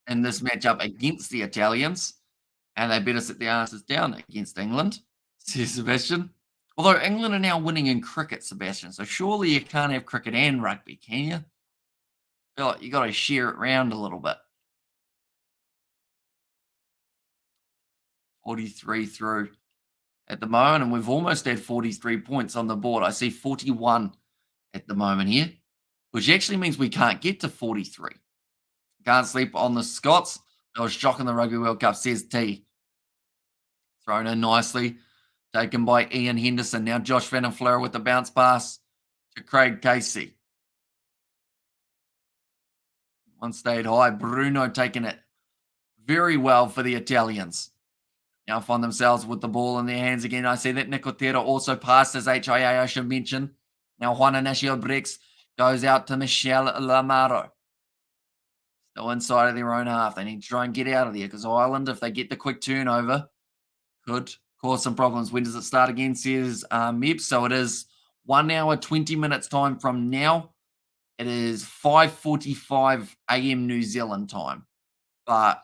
in this matchup against the Italians, and they better sit their asses down against England, says Sebastian. Although England are now winning in cricket, Sebastian, so surely you can't have cricket and rugby, can you? I feel like you got to share it around a little bit. 43 through at the moment, and we've almost had 43 points on the board. I see 41 at the moment here, which actually means we can't get to 43. Can't sleep on the Scots. I was shocking the Rugby World Cup, says T. Thrown in nicely. Taken by Ian Henderson. Now Josh Van Fleur with the bounce pass to Craig Casey. One stayed high. Bruno taking it very well for the Italians. Now find themselves with the ball in their hands again. I see that Nicotero also passed his HIA, I should mention. Now Juan Inacio breaks, goes out to Michelle Lamaro. No inside of their own half. They need to try and get out of there because Ireland, if they get the quick turnover, could cause some problems. When does it start again? Says Meb. So it is 1 hour, 20 minutes time from now. It is 5:45 a.m. New Zealand time. But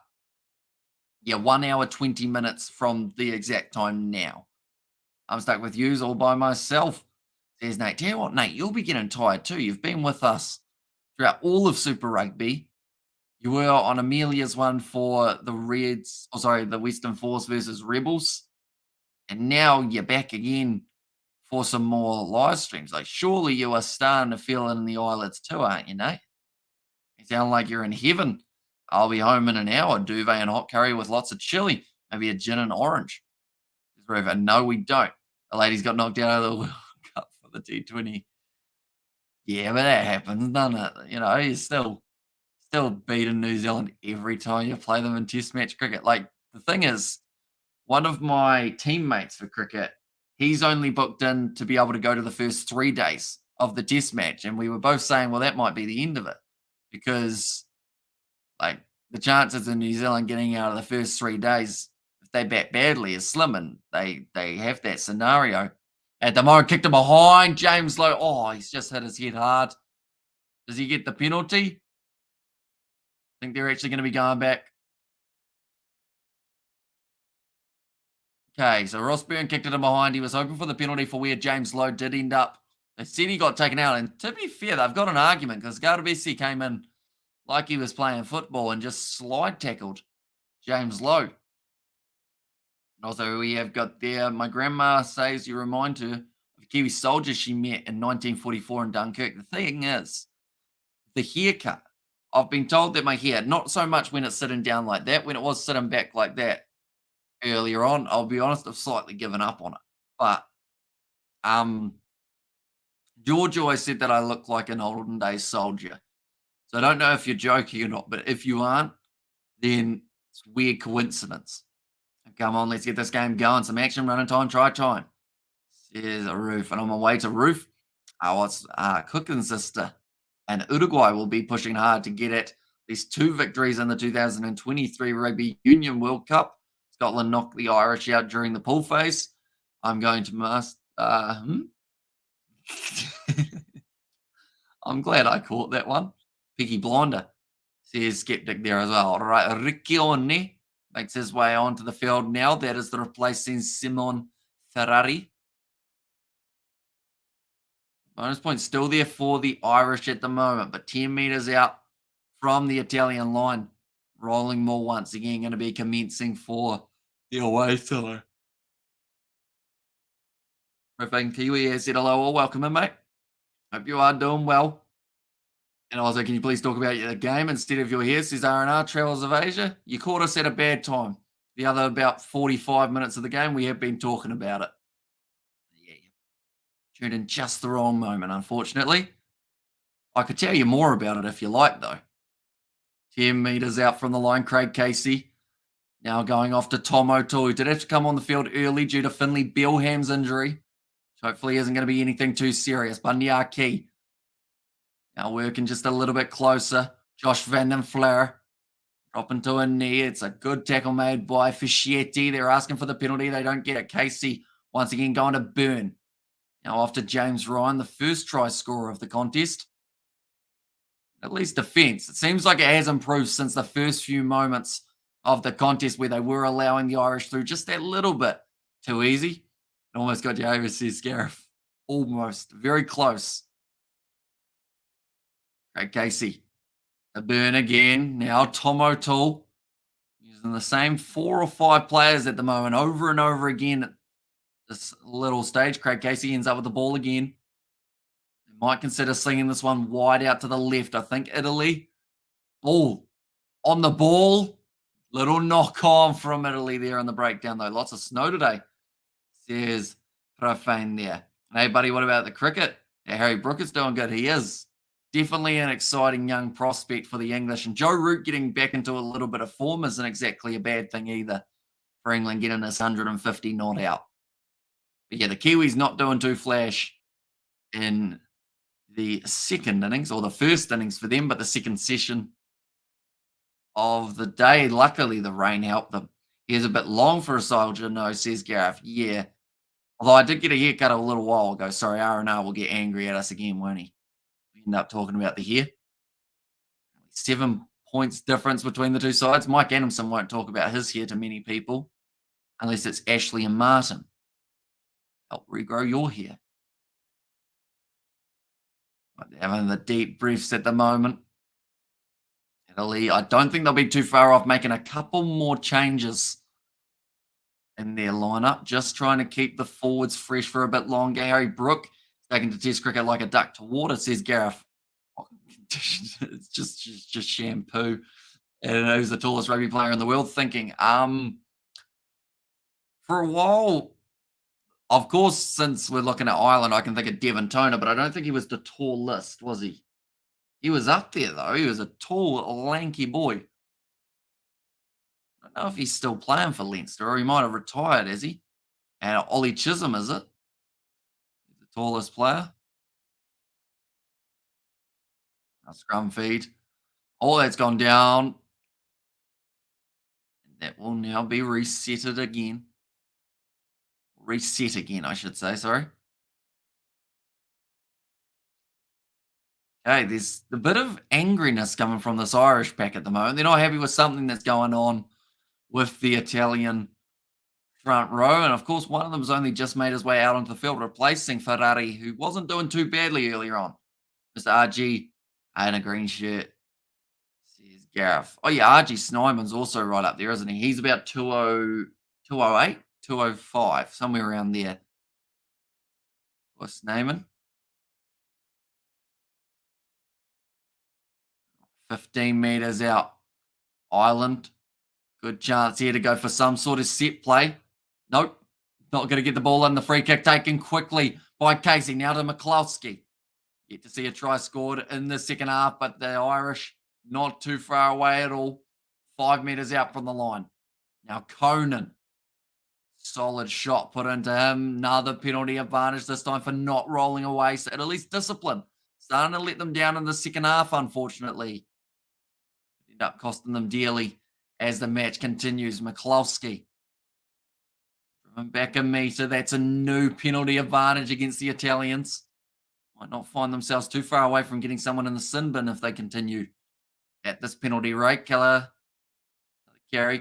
yeah, 1 hour, 20 minutes from the exact time now. I'm stuck with yous all by myself. Says Nate. Tell you what, Nate, you'll be getting tired too. You've been with us throughout all of Super Rugby. You were on Amelia's one for the Reds, oh sorry, the Western Force versus Rebels. And now you're back again for some more live streams. Like, surely you are starting to feel it in the eyelids too, aren't you, Nate? You sound like you're in heaven. I'll be home in an hour. Duvet and hot curry with lots of chili. Maybe a gin and orange. River. No, we don't. The ladies got knocked out of the World Cup for the T20. Yeah, but that happens, doesn't it? You know, you still beating New Zealand every time you play them in Test match cricket. Like the thing is, one of my teammates for cricket, he's only booked in to be able to go to the first 3 days of the Test match, and we were both saying, well, that might be the end of it because like the chances of New Zealand getting out of the first 3 days, if they bat badly, is slim, and they have that scenario. At the moment, kicked him behind. James Lowe. Oh, he's just hit his head hard. Does he get the penalty? I think they're actually going to be going back. Okay, so Ross Byrne kicked it in behind. He was hoping for the penalty for where James Lowe did end up. They said he got taken out, and to be fair, they've got an argument because Gardabisi came in like he was playing football and just slide tackled James Lowe. And also, we have got there, my grandma says you remind her of a Kiwi soldier she met in 1944 in Dunkirk. The thing is, the haircut. I've been told that my hair, not so much when it's sitting down like that, when it was sitting back like that earlier on, I'll be honest, I've slightly given up on it. But um, George always said that I look like an olden days soldier. So I don't know if you're joking or not, but if you aren't, then it's a weird coincidence. Come on, let's get this game going. Some action, running time, try time. Says a Roof. And on my way to Roof, what's Cook's sister. And Uruguay will be pushing hard to get at least 2 victories in the 2023 Rugby Union World Cup. Scotland knocked the Irish out during the pool phase. I'm going to I'm glad I caught that one. Picky Blinder says skeptic there as well. All right, Riccione makes his way onto the field now. That is the replacing Simon Ferrari. Bonus point still there for the Irish at the moment, but 10 metres out from the Italian line. Rolling more once again, going to be commencing for the away side. Ripping Kiwi has said hello or welcome in, mate. Hope you are doing well. And also, can you please talk about the game instead of your hair? Says R&R Travels of Asia. You caught us at a bad time. The other about 45 minutes of the game, we have been talking about it. Yeah, tuned in just the wrong moment, unfortunately. I could tell you more about it if you like, though. 10 metres out from the line, Craig Casey. Now going off to Tom O'Toole, who did have to come on the field early due to Finley Bealham's injury. Which hopefully isn't going to be anything too serious. Bundy Key. Now working just a little bit closer. Josh Van den Fleur dropping to a knee. It's a good tackle made by Fischietti. They're asking for the penalty. They don't get it. Casey once again going to Burn. Now off to James Ryan, the first try scorer of the contest. At least defence. It seems like it has improved since the first few moments of the contest where they were allowing the Irish through just that little bit too easy. It almost got you over, says Scariff. Almost. Very close. Craig Casey. A Burn again. Now Tom O'Toole. Using the same 4 or 5 players at the moment over and over again at this little stage. Craig Casey ends up with the ball again. They might consider slinging this one wide out to the left. I think Italy. Oh, on the ball. Little knock on from Italy there on the breakdown, though. Lots of snow today. Says Profane there. Hey, buddy, what about the cricket? Yeah, Harry Brook is doing good. He is. Definitely an exciting young prospect for the English. And Joe Root getting back into a little bit of form isn't exactly a bad thing either for England getting this 150 not out. But yeah, the Kiwis not doing too flash in the second innings, or the first innings for them, but the second session. of the day. Luckily, the rain helped them. He's a bit long for a soldier, no, says Gareth. Yeah. Although I did get a haircut a little while ago. Sorry, R&R will get angry at us again, won't he? We end up talking about the hair. 7 points difference between the two sides. Mike Adamson won't talk about his hair to many people unless it's Ashley and Martin. Help regrow your hair. They're having the deep breaths at the moment. Italy, I don't think they'll be too far off making a couple more changes in their lineup, just trying to keep the forwards fresh for a bit longer. Harry Brook taking to test cricket like a duck to water, says Gareth. It's just shampoo. And who's the tallest rugby player in the world? Thinking, for a while, of course, since we're looking at Ireland, I can think of Devon Toner, but I don't think he was the tallest, was he? He was up there though. He was a tall, lanky boy. I don't know if he's still playing for Leinster or he might have retired, has he? And Ollie Chisholm, is it? He's the tallest player. A scrum feed. All that's gone down. That will now be resetted again. Reset again, I should say, sorry. Okay, there's a bit of angriness coming from this Irish pack at the moment. They're not happy with something that's going on with the Italian front row. And of course, one of them's only just made his way out onto the field, replacing Ferrari, who wasn't doing too badly earlier on. Mr. RG in a green shirt, says Gareth. Oh, yeah, RG Snyman's also right up there, isn't he? He's about 208, 205, somewhere around there. What's Snyman? 15 metres out. Ireland. Good chance here to go for some sort of set play. Nope. Not going to get the ball in. The free kick taken quickly by Casey. Now to McCluskey. Yet to see a try scored in the second half, but the Irish not too far away at all. 5 metres out from the line. Now Conan. Solid shot put into him. Another penalty advantage this time for not rolling away. So at least discipline. Starting to let them down in the second half, unfortunately. End up costing them dearly as the match continues. McCluskey. Back a metre. That's a new penalty advantage against the Italians. Might not find themselves too far away from getting someone in the sin bin if they continue at this penalty rate. Casey, goes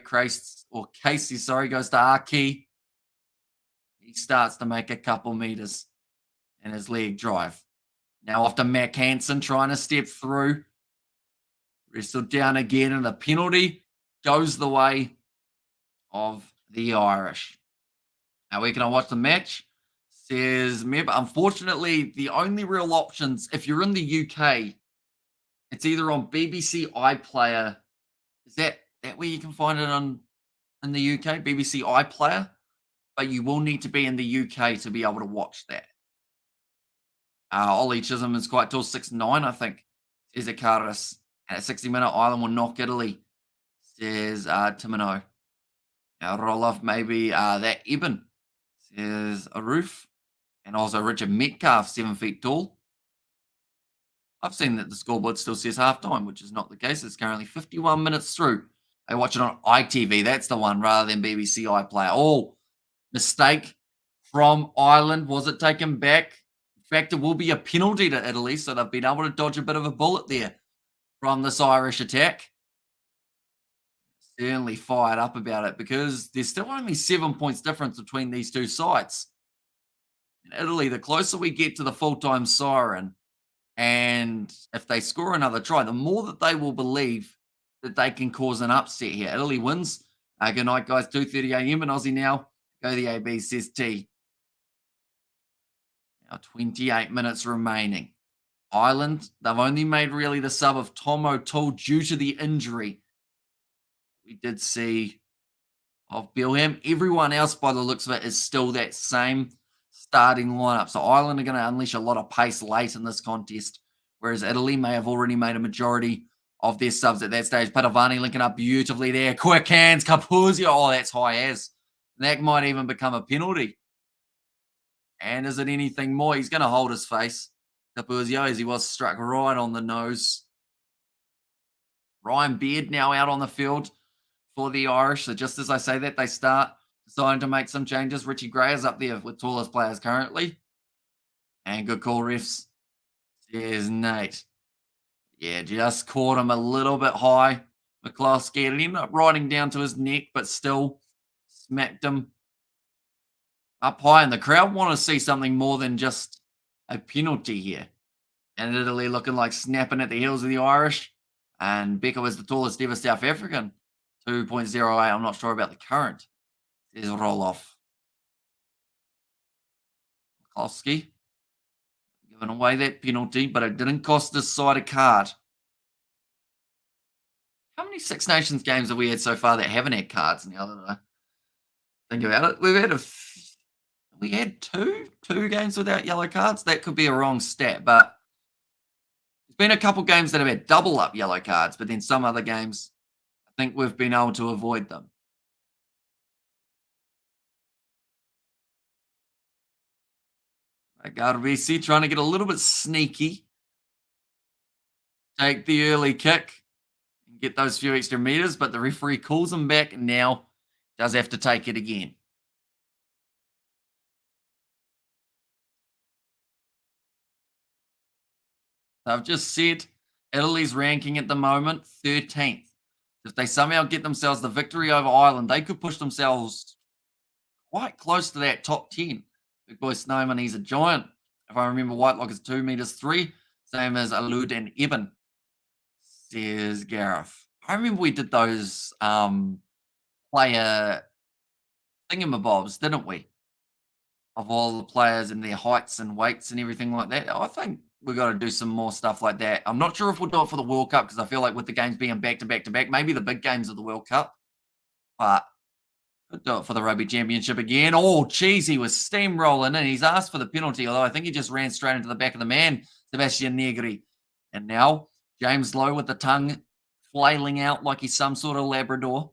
to Arkey. He starts to make a couple metres in his leg drive. Now off to Mac Hansen trying to step through. Wrestled down again, and the penalty goes the way of the Irish. Now, where can I watch the match? Says Meb. Unfortunately, the only real options, if you're in the UK, it's either on BBC iPlayer. Is that where you can find it on in the UK? BBC iPlayer? But you will need to be in the UK to be able to watch that. Ollie Chisholm is quite tall, 6'9", I think. Says Akaris. And at 60-minute, Ireland will knock Italy, says Timino. Now, roll off maybe that Eben, says Aruf. And also Richard Metcalf, 7 feet tall. I've seen that the scoreboard still says halftime, which is not the case. It's currently 51 minutes through. They watch it on ITV. That's the one, rather than BBC iPlayer. Oh, mistake from Ireland. Was it taken back? In fact, it will be a penalty to Italy, so they've been able to dodge a bit of a bullet there from this Irish attack. Certainly fired up about it because there's still only 7 points difference between these two sides. In Italy, the closer we get to the full-time siren, and if they score another try, the more that they will believe that they can cause an upset here. Italy wins. Good night, guys. 2:30 a.m. in Aussie now. Go the AB, says T. Now 28 minutes remaining. Ireland, they've only made really the sub of Tom O'Toole due to the injury. We did see of Bilham. Everyone else, by the looks of it, is still that same starting lineup. So Ireland are going to unleash a lot of pace late in this contest, whereas Italy may have already made a majority of their subs at that stage. Padovani linking up beautifully there. Quick hands. Capuzio. Oh, that's high as. That might even become a penalty. And is it anything more? He's going to hold his face. Capuzio, as he was struck right on the nose. Ryan Beard now out on the field for the Irish. So just as I say that, they start deciding to make some changes. Richie Gray is up there with tallest players currently. And good call, refs. There's Nate. Yeah, just caught him a little bit high. McCloskey ended up riding down to his neck, but still smacked him up high. And the crowd want to see something more than just a penalty here. And Italy looking like snapping at the heels of the Irish. And Becker was the tallest ever South African. 2.08. I'm not sure about the current. There's a roll off. McCloskey giving away that penalty, but it didn't cost his side a card. How many Six Nations games have we had so far that haven't had cards now that I think about it? We had two games without yellow cards. That could be a wrong stat, but there's been a couple games that have had double up yellow cards, but then some other games, I think we've been able to avoid them. Garvesi trying to get a little bit sneaky. Take the early kick and get those few extra meters, but the referee calls him back and now does have to take it again. I've just said Italy's ranking at the moment 13th. If they somehow get themselves the victory over Ireland, they could push themselves quite close to that top 10. Big boy Snowman, he's a giant. If I remember, Whitelock is 2 meters 3, same as Alud and Eben. Says Gareth. I remember we did those player thingamabobs, didn't we? Of all the players and their heights and weights and everything like that. I think we've got to do some more stuff like that. I'm not sure if we'll do it for the World Cup because I feel like with the games being back to back to back, maybe the big games of the World Cup, but could do it for the Rugby Championship again. Oh, jeez, he was steamrolling in. He's asked for the penalty, although I think he just ran straight into the back of the man, Sebastian Negri. And now James Lowe with the tongue flailing out like he's some sort of Labrador.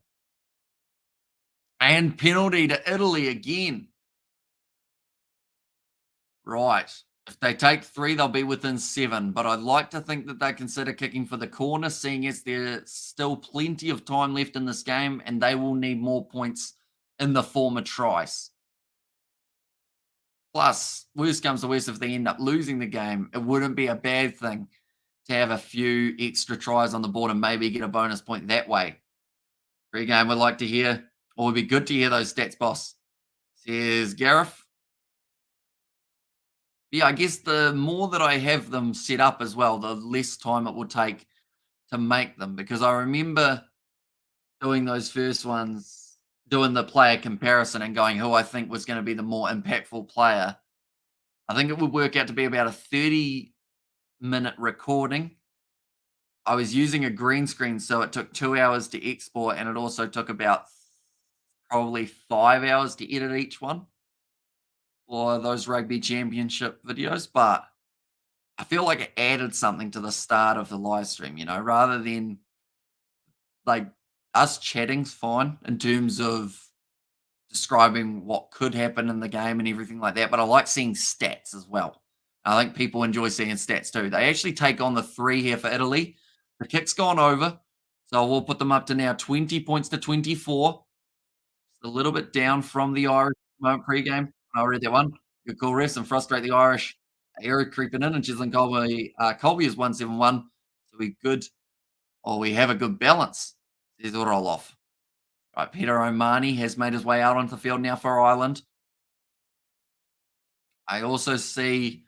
And penalty to Italy again. Right. If they take 3, they'll be within 7. But I'd like to think that they consider kicking for the corner, seeing as there's still plenty of time left in this game and they will need more points in the form of tries. Plus, worst comes to worst, if they end up losing the game, it wouldn't be a bad thing to have a few extra tries on the board and maybe get a bonus point that way. Pre-game, would like to hear, or would be good to hear those stats, boss. Says Gareth. Yeah, I guess the more that I have them set up as well, the less time it will take to make them. Because I remember doing those first ones, doing the player comparison and going who I think was going to be the more impactful player. I think it would work out to be about a 30-minute recording. I was using a green screen, so it took 2 hours to export, and it also took about probably 5 hours to edit each one for those rugby championship videos. But I feel like it added something to the start of the live stream, rather than like us chatting's fine in terms of describing what could happen in the game and everything like that. But I like seeing stats as well. I think people enjoy seeing stats too. They actually take on the 3 here for Italy. The kick's gone over. So we'll put them up to now 20 points to 24. It's a little bit down from the Irish moment pre-game. I read that one. Good call, refs, and frustrate the Irish. Eric creeping in, and Chislin Colby is 171. So we good, or we have a good balance. There's a roll off. Right, Peter O'Mahony has made his way out onto the field now for Ireland. I also see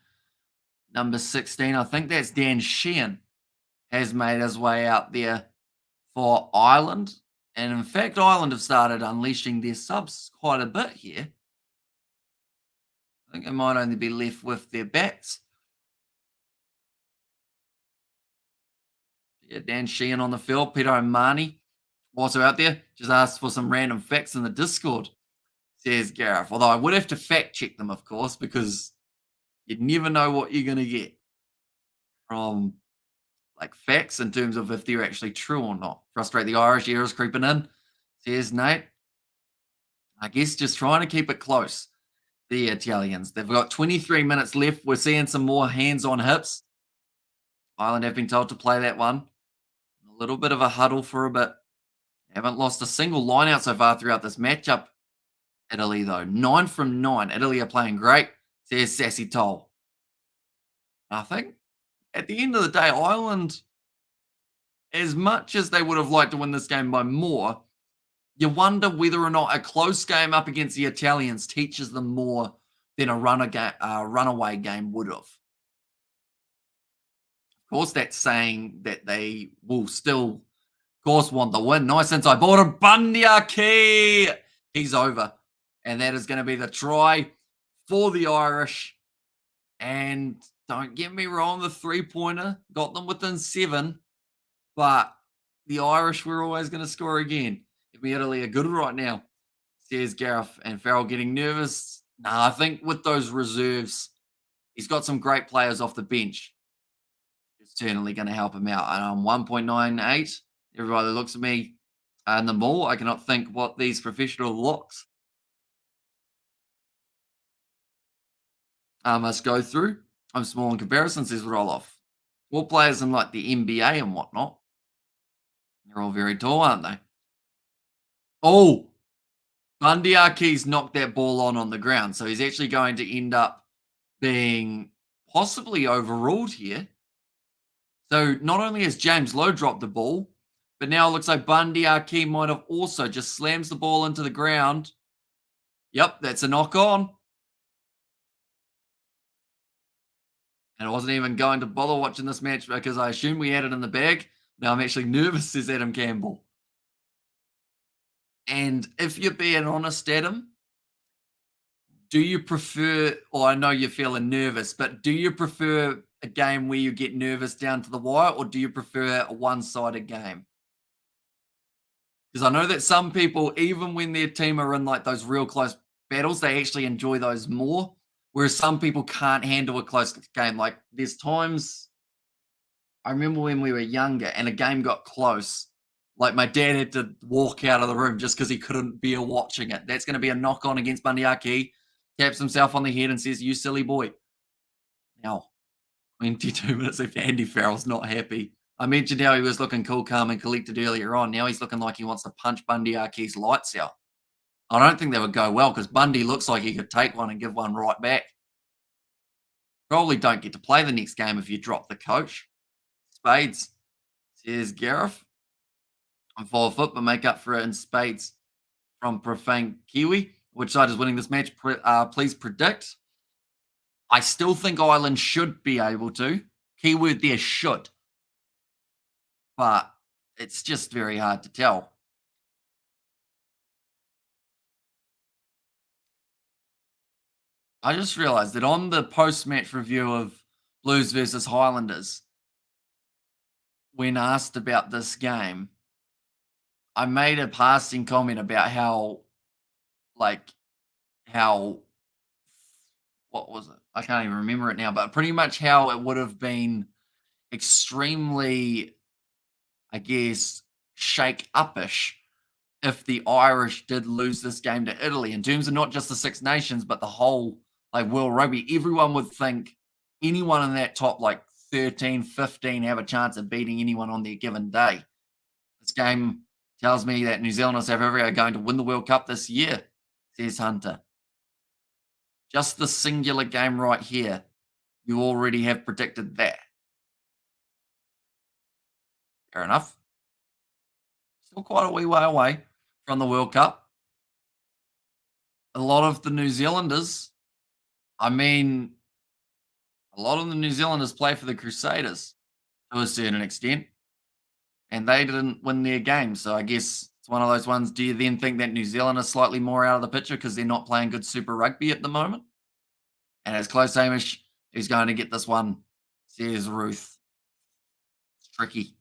number 16. I think that's Dan Sheehan has made his way out there for Ireland. And in fact, Ireland have started unleashing their subs quite a bit here. I think they might only be left with their backs. Yeah, Dan Sheehan on the field. Peter O'Mahony also out there. Just asked for some random facts in the Discord, says Gareth. Although I would have to fact check them, of course, because you'd never know what you're going to get from like facts in terms of if they're actually true or not. Frustrate the Irish. Era's creeping in, says Nate. I guess just trying to keep it close. The Italians. They've got 23 minutes left. We're seeing some more hands on hips. Ireland have been told to play that one. A little bit of a huddle for a bit. Haven't lost a single line out so far throughout this matchup. Italy, though, 9 from 9. Italy are playing great, says Sassy Toll. I think at the end of the day, Ireland, as much as they would have liked to win this game by more, you wonder whether or not a close game up against the Italians teaches them more than a runaway game would have. Of course, that's saying that they will still, of course, want the win. Nice inside ball to Bundyaki. He's over. And that is going to be the try for the Irish. And don't get me wrong, the three-pointer got them within 7. But the Irish were always going to score again. If Italy are good right now, says Gareth. And Farrell getting nervous. Nah, I think with those reserves, he's got some great players off the bench. It's certainly going to help him out. And I'm 1.98. Everybody looks at me and the ball. I cannot think what these professional locks must go through. I'm small in comparison, says roll off. All players in like the NBA and whatnot. They're all very tall, aren't they? Oh, Bundyarki's knocked that ball on the ground. So he's actually going to end up being possibly overruled here. So not only has James Lowe dropped the ball, but now it looks like Bundyarki might have also just slams the ball into the ground. Yep, that's a knock on. And I wasn't even going to bother watching this match because I assumed we had it in the bag. Now I'm actually nervous, says Adam Campbell. And if you're being honest, Adam, do you prefer, or I know you're feeling nervous, but do you prefer a game where you get nervous down to the wire, or do you prefer a one-sided game? Because I know that some people, even when their team are in like those real close battles, they actually enjoy those more. Whereas some people can't handle a close game. Like there's times I remember when we were younger and a game got close. Like my dad had to walk out of the room just because he couldn't bear watching it. That's going to be a knock on against Bundyaki. Taps himself on the head and says, "You silly boy." Now, 22 minutes left. Andy Farrell's not happy. I mentioned how he was looking cool, calm, and collected earlier on. Now he's looking like he wants to punch Bundyarki's lights out. I don't think that would go well because Bundy looks like he could take one and give one right back. Probably don't get to play the next game if you drop the coach. Spades, says Gareth. I'm 4 foot, but make up for it in spades from Profane Kiwi. Which side is winning this match? Please predict. I still think Ireland should be able to. Keyword there, should. But it's just very hard to tell. I just realized that on the post-match review of Blues versus Highlanders, when asked about this game, I made a passing comment about how, how, what was it? I can't even remember it now, but pretty much how it would have been extremely, I guess, shake-up-ish if the Irish did lose this game to Italy in terms of not just the Six Nations, but the whole World Rugby. Everyone would think anyone in that top 13, 15 have a chance of beating anyone on their given day. This game tells me that New Zealand and South Africa are going to win the World Cup this year, says Hunter. Just the singular game right here, you already have predicted that. Fair enough. Still quite a wee way away from the World Cup. A lot of the New Zealanders, a lot of the New Zealanders play for the Crusaders to a certain extent, and they didn't win their game. So I guess it's one of those ones. Do you then think that New Zealand is slightly more out of the picture because they're not playing good Super Rugby at the moment? And it's close, Hamish. Who's going to get this one? Says Ruth. It's tricky.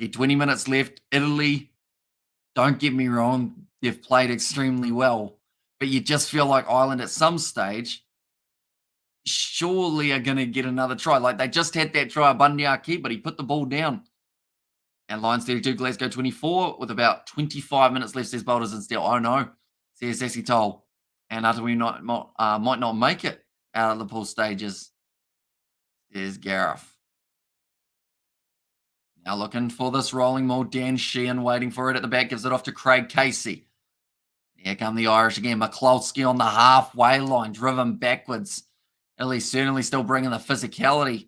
20 minutes left. Italy, don't get me wrong, they've played extremely well. But you just feel like Ireland at some stage surely are going to get another try. Like they just had that try of Bundyaki, but he put the ball down. And Lions 32, Glasgow 24, with about 25 minutes left, says Boulders and Steel. Oh no, says Sassy Toll. And Utterly might not make it out of the pool stages, says Gareth. Now looking for this rolling maul. Dan Sheehan waiting for it at the back. Gives it off to Craig Casey. Here come the Irish again. McCloskey on the halfway line. Driven backwards. Italy certainly still bringing the physicality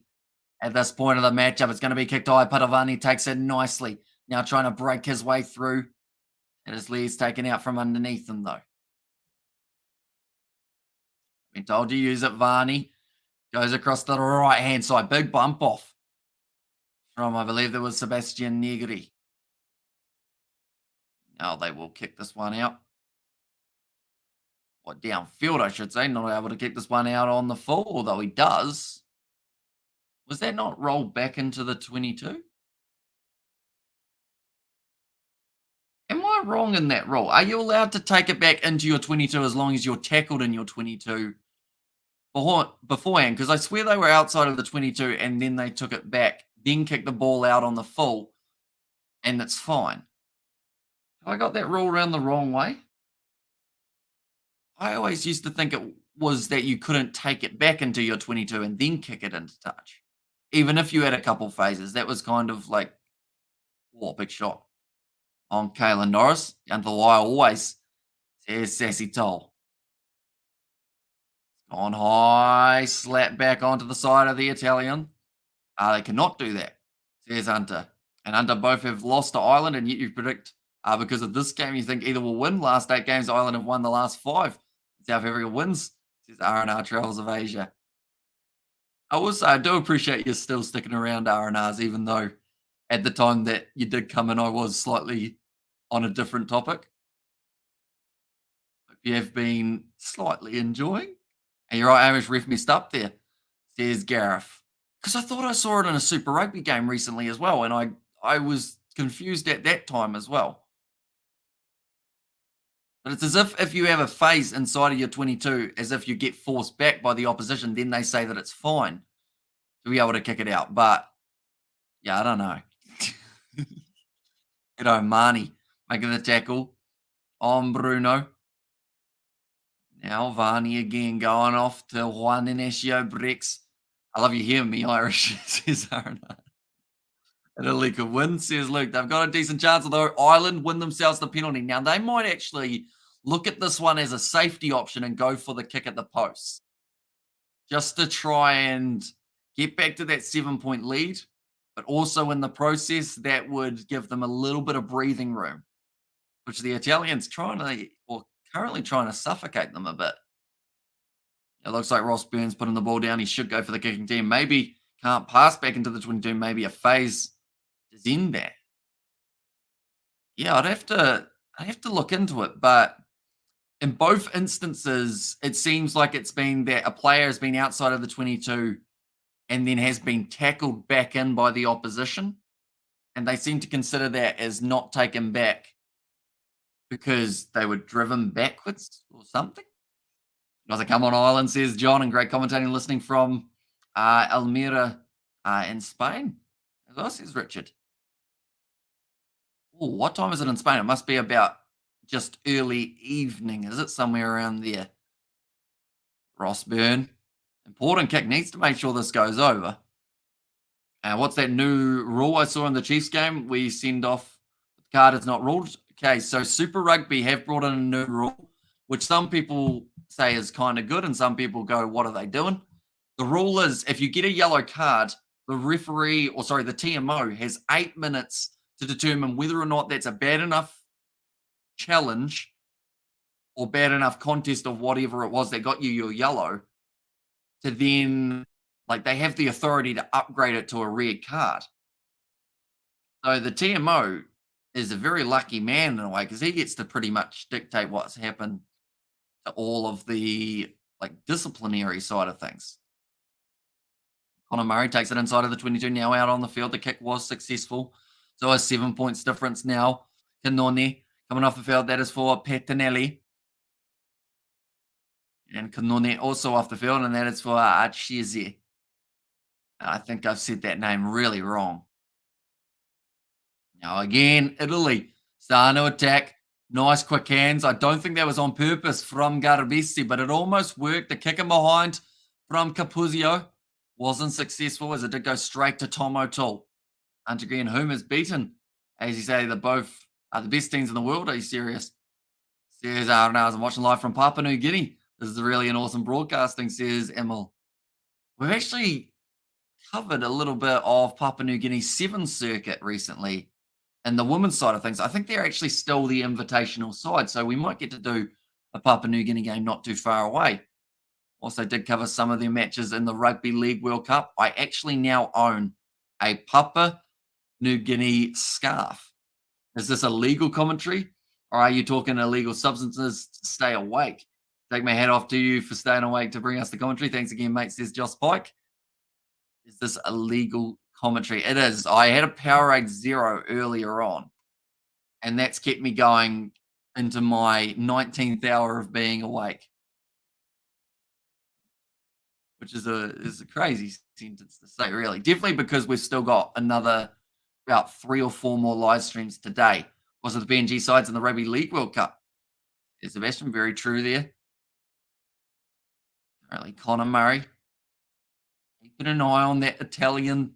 at this point of the matchup. It's going to be kicked high. Padovani takes it nicely. Now trying to break his way through. And his lead's taken out from underneath him, though. Been told to use it. Varney goes across the right-hand side. Big bump off from, I believe there was Sebastian Negri. Now they will kick this one out. What, downfield, I should say. Not able to kick this one out on the full, although he does. Was that not rolled back into the 22? Am I wrong in that rule? Are you allowed to take it back into your 22 as long as you're tackled in your 22 beforehand? Because I swear they were outside of the 22 and then they took it back, then kicked the ball out on the full, and it's fine. Have I got that rule around the wrong way? I always used to think it was that you couldn't take it back into your 22 and then kick it into touch. Even if you had a couple phases, that was kind of like, oh, big shot on Kalen Norris. Down to the wire always. There's Sassy Toll. On high, slap back onto the side of the Italian. They cannot do that, says Hunter. And Hunter both have lost to Ireland, and yet you predict because of this game, you think either will win. Last 8 games, Ireland have won the last 5. South Africa wins, says R&R Travels of Asia. I do appreciate you still sticking around R&Rs, even though at the time that you did come in, I was slightly on a different topic. Hope you have been slightly enjoying. And you're right, Amish ref messed up there, says Gareth. Because I thought I saw it in a Super Rugby game recently as well, and I was confused at that time as well. But it's as if you have a phase inside of your 22, as if you get forced back by the opposition, then they say that it's fine to be able to kick it out. But, yeah, I don't know. Mani making the tackle on Bruno. Now Varney again going off to Juan Inesio Brex. I love you hearing me, Irish, says Aaron. Italy could win, says Luke. They've got a decent chance, although Ireland win themselves the penalty. Now, they might actually look at this one as a safety option and go for the kick at the post, just to try and get back to that 7-point lead. But also in the process, that would give them a little bit of breathing room, which the Italians currently trying to suffocate them a bit. It looks like Ross Burns putting the ball down. He should go for the kicking team. Maybe can't pass back into the 22. Maybe a phase is in there. Yeah, I'd have to look into it. But in both instances, it seems like it's been that a player has been outside of the 22 and then has been tackled back in by the opposition. And they seem to consider that as not taken back because they were driven backwards or something. Does it come on Ireland, says John, and great commentating listening from Almira in Spain. As well, says Richard. Oh, what time is it in Spain? It must be about just early evening. Is it somewhere around there? Ross Byrne. Important kick. Needs to make sure this goes over. What's that new rule I saw in the Chiefs game? We send off the card is not ruled. Okay, so Super Rugby have brought in a new rule, which some people say is kind of good, and some people go, what are they doing? The rule is if you get a yellow card, the the TMO has 8 minutes to determine whether or not that's a bad enough challenge or bad enough contest of whatever it was that got you your yellow to then, they have the authority to upgrade it to a red card. So the TMO is a very lucky man in a way because he gets to pretty much dictate what's happened to all of the disciplinary side of things. Conor Murray takes it inside of the 22, now out on the field. The kick was successful. So a 7 points difference now. Canone coming off the field. That is for Pettinelli. And Canone also off the field, and that is for Acheze. I think I've said that name really wrong. Now again, Italy starting to attack. Nice quick hands. I don't think that was on purpose from Garbisi, but it almost worked. The kick in behind from Capuzio wasn't successful as it did go straight to Tom O'Toole. Antigua and whom is beaten. As you say, they're both are the best teams in the world. Are you serious? Says Arnaz, I'm watching live from Papua New Guinea. This is really an awesome broadcasting, says Emil. We've actually covered a little bit of Papua New Guinea's Seven Circuit recently and the women's side of things. I think they're actually still the invitational side, so we might get to do a Papua New Guinea game not too far away. Also did cover some of their matches in the Rugby League World Cup. I actually now own a Papua New Guinea scarf. Is this a legal commentary, or are you talking illegal substances to stay awake? Take my hat off to you for staying awake to bring us the commentary. Thanks again, mate, says Joss Pike. Is this a legal commentary? It is. I had a Powerade Zero earlier on, and that's kept me going into my 19th hour of being awake, which is a crazy sentence to say, really. Definitely because we've still got another about 3 or 4 more live streams today. Was it the BNG sides in the Rugby League World Cup? Is Sebastian very true there? Apparently, Connor Murray keeping an eye on that Italian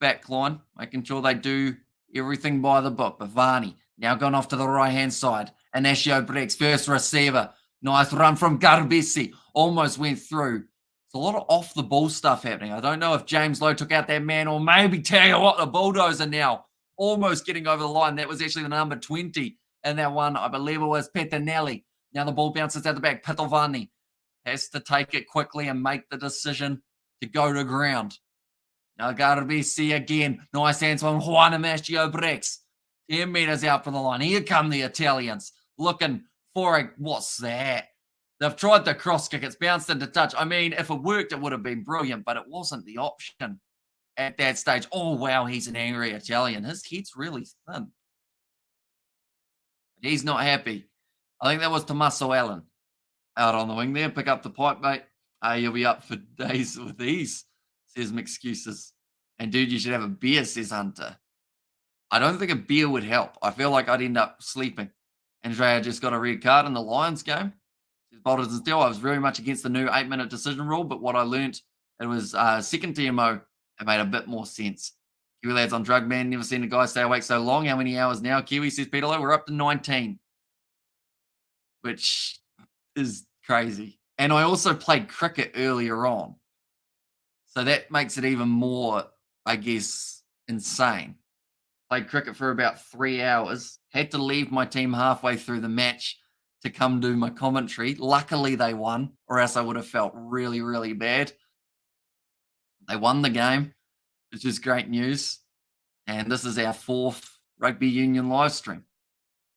backline, making sure they do everything by the book. But Varney now gone off to the right-hand side. Inacio breaks first receiver. Nice run from Garbisi. Almost went through. It's a lot of off-the-ball stuff happening. I don't know if James Lowe took out that man or maybe tell you what, the Bulldozer now almost getting over the line. That was actually the number 20 in that one. I believe it was Pettinelli. Now the ball bounces out the back. Pitovani has to take it quickly and make the decision to go to ground. Now Garbisi again. Nice hands from Juan Amacio breaks. 10 meters out from the line. Here come the Italians looking for a, what's that? They've tried the cross kick. It's bounced into touch. I mean, if it worked, it would have been brilliant, but it wasn't the option at that stage. Oh, wow, he's an angry Italian. His head's really thin. But he's not happy. I think that was Tommaso Allen out on the wing there. Pick up the pipe, mate. You'll be up for days with these, says Excuses. And dude, you should have a beer, says Hunter. I don't think a beer would help. I feel like I'd end up sleeping. Andrea just got a red card in the Lions game. Bold as steel. I was very much against the new 8-minute decision rule, but what I learnt, it was second TMO. It made a bit more sense. Kiwi lads on drug man. Never seen a guy stay awake so long. How many hours now? Kiwi, says Peter Lowe. We're up to 19, which is crazy. And I also played cricket earlier on. So that makes it even more, I guess, insane. Played cricket for about 3 hours. Had to leave my team halfway through the match to come do my commentary. Luckily, they won, or else I would have felt really, really bad. They won the game, which is great news. And this is our 4th rugby union live stream.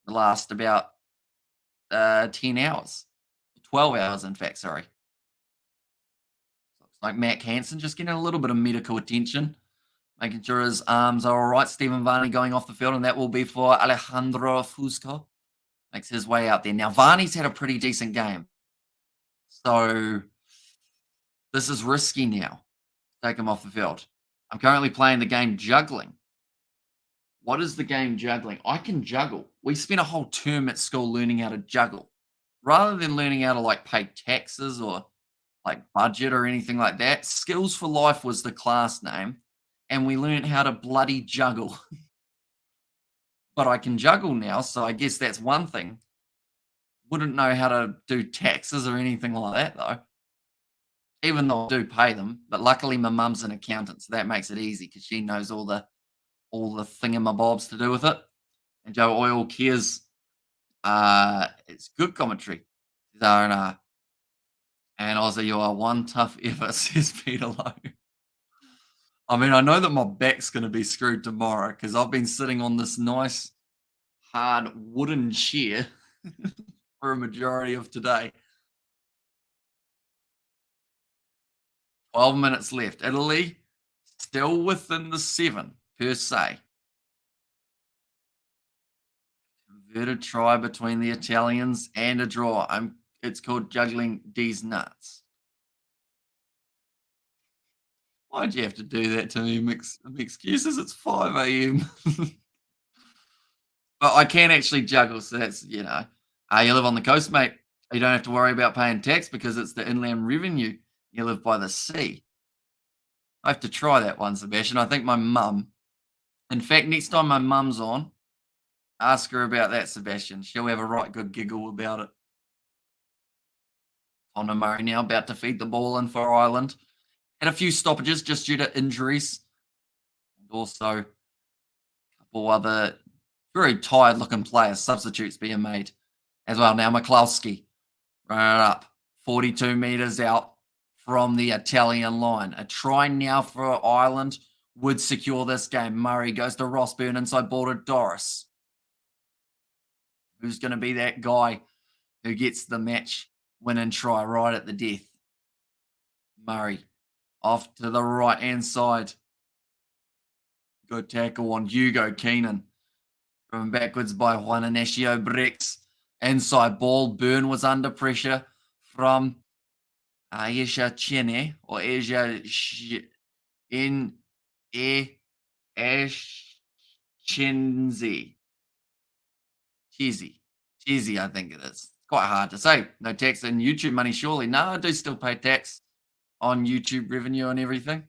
The last about 10 hours. 12 hours, in fact, sorry. Looks like Mac Hansen just getting a little bit of medical attention, making sure his arms are all right. Stephen Varney going off the field, and that will be for Alejandro Fusco. Makes his way out there. Now, Varney's had a pretty decent game. So this is risky now. Take him off the field. I'm currently playing the game juggling. What is the game juggling? I can juggle. We spent a whole term at school learning how to juggle. Rather than learning how to like pay taxes or like budget or anything like that, Skills for Life was the class name. And we learned how to bloody juggle. But I can juggle now, so I guess that's one thing. Wouldn't know how to do taxes or anything like that, though. Even though I do pay them, but luckily my mum's an accountant, so that makes it easy because she knows all the thingamabobs to do with it. And Joe Oil cares. It's good commentary. And Ozzy, you are one tough effort, says Peter Lowe. I mean, I know that my back's going to be screwed tomorrow because I've been sitting on this nice, hard wooden chair for a majority of today. 12 minutes left. Italy still within the 7 per se. Converted try between the Italians and a draw. It's called juggling these nuts. Why'd you have to do that to me? Excuses. It's 5 a.m. But I can actually juggle, so that's, you live on the coast, mate. You don't have to worry about paying tax because it's the inland revenue. You live by the sea. I have to try that one, Sebastian. I think my mum In fact, next time my mum's on, ask her about that, Sebastian. She'll have a right good giggle about it. Conor Murray now about to feed the ball in for Ireland. Had a few stoppages just due to injuries. And also a couple other very tired looking players, substitutes being made as well. Now McCluskey running it up 42 metres out from the Italian line. A try now for Ireland would secure this game. Murray goes to Rossburn inside ball to Doris. Who's going to be that guy who gets the match winning try right at the death? Murray off to the right hand side. Good tackle on Hugo Keenan. Driven backwards by Juan Inacio Brex. Inside ball. Byrne was under pressure from Aisha Chene or Asia in Ash Chenzi. Cheesy, I think it is. It's quite hard to say. No tax in YouTube money, surely. No, I do still pay tax on YouTube revenue and everything.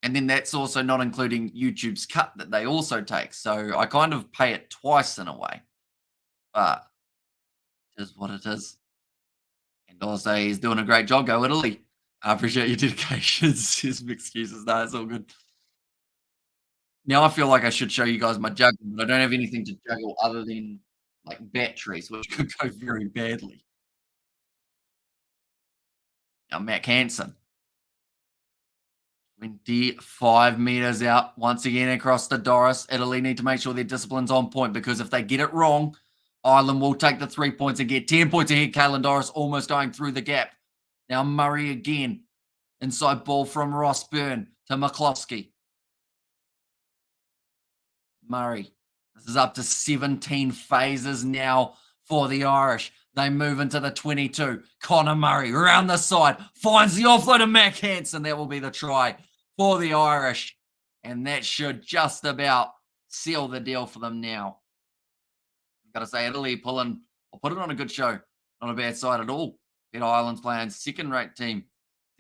And then that's also not including YouTube's cut that they also take. So I kind of pay it twice in a way. But it is what it is. And also, he's doing a great job. Go Italy. I appreciate your dedication. Some excuses. No, it's all good. Now I feel like I should show you guys my juggling, but I don't have anything to juggle other than like batteries, which could go very badly. Now Matt Hansen, 25 meters out, once again across to Doris. Italy need to make sure their discipline's on point because if they get it wrong, Ireland will take the 3 points and get 10 points ahead. Caelan Doris almost going through the gap. Now Murray again. Inside ball from Ross Byrne to McCloskey. Murray. This is up to 17 phases now for the Irish. They move into the 22. Conor Murray around the side. Finds the offload of Mac Hansen. That will be the try for the Irish. And that should just about seal the deal for them now. I've got to say, Italy pulling, or put it on a good show. Not a bad side at all. Ireland's playing second-rate team.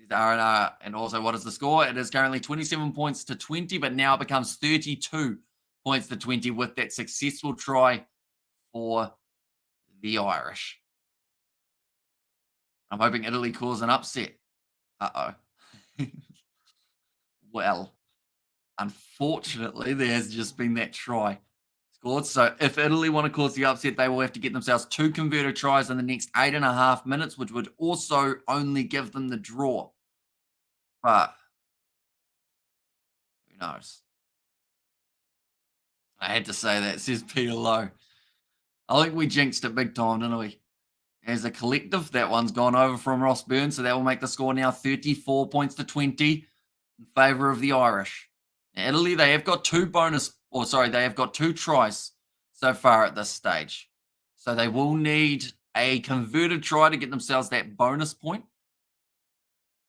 And also, what is the score? It is currently 27 points to 20, but now it becomes 32 points to 20 with that successful try for the Irish. I'm hoping Italy cause an upset. Uh-oh. Well, unfortunately, there has just been that try scored. So if Italy want to cause the upset, they will have to get themselves 2 converted tries in the next 8.5 minutes, which would also only give them the draw. But who knows? I had to say that, says Peter Lowe. I think we jinxed it big time, didn't we? As a collective, that one's gone over from Ross Byrne, so that will make the score now 34 points to 20 in favour of the Irish. Now, Italy, they have got 2 tries so far at this stage. So they will need a converted try to get themselves that bonus point.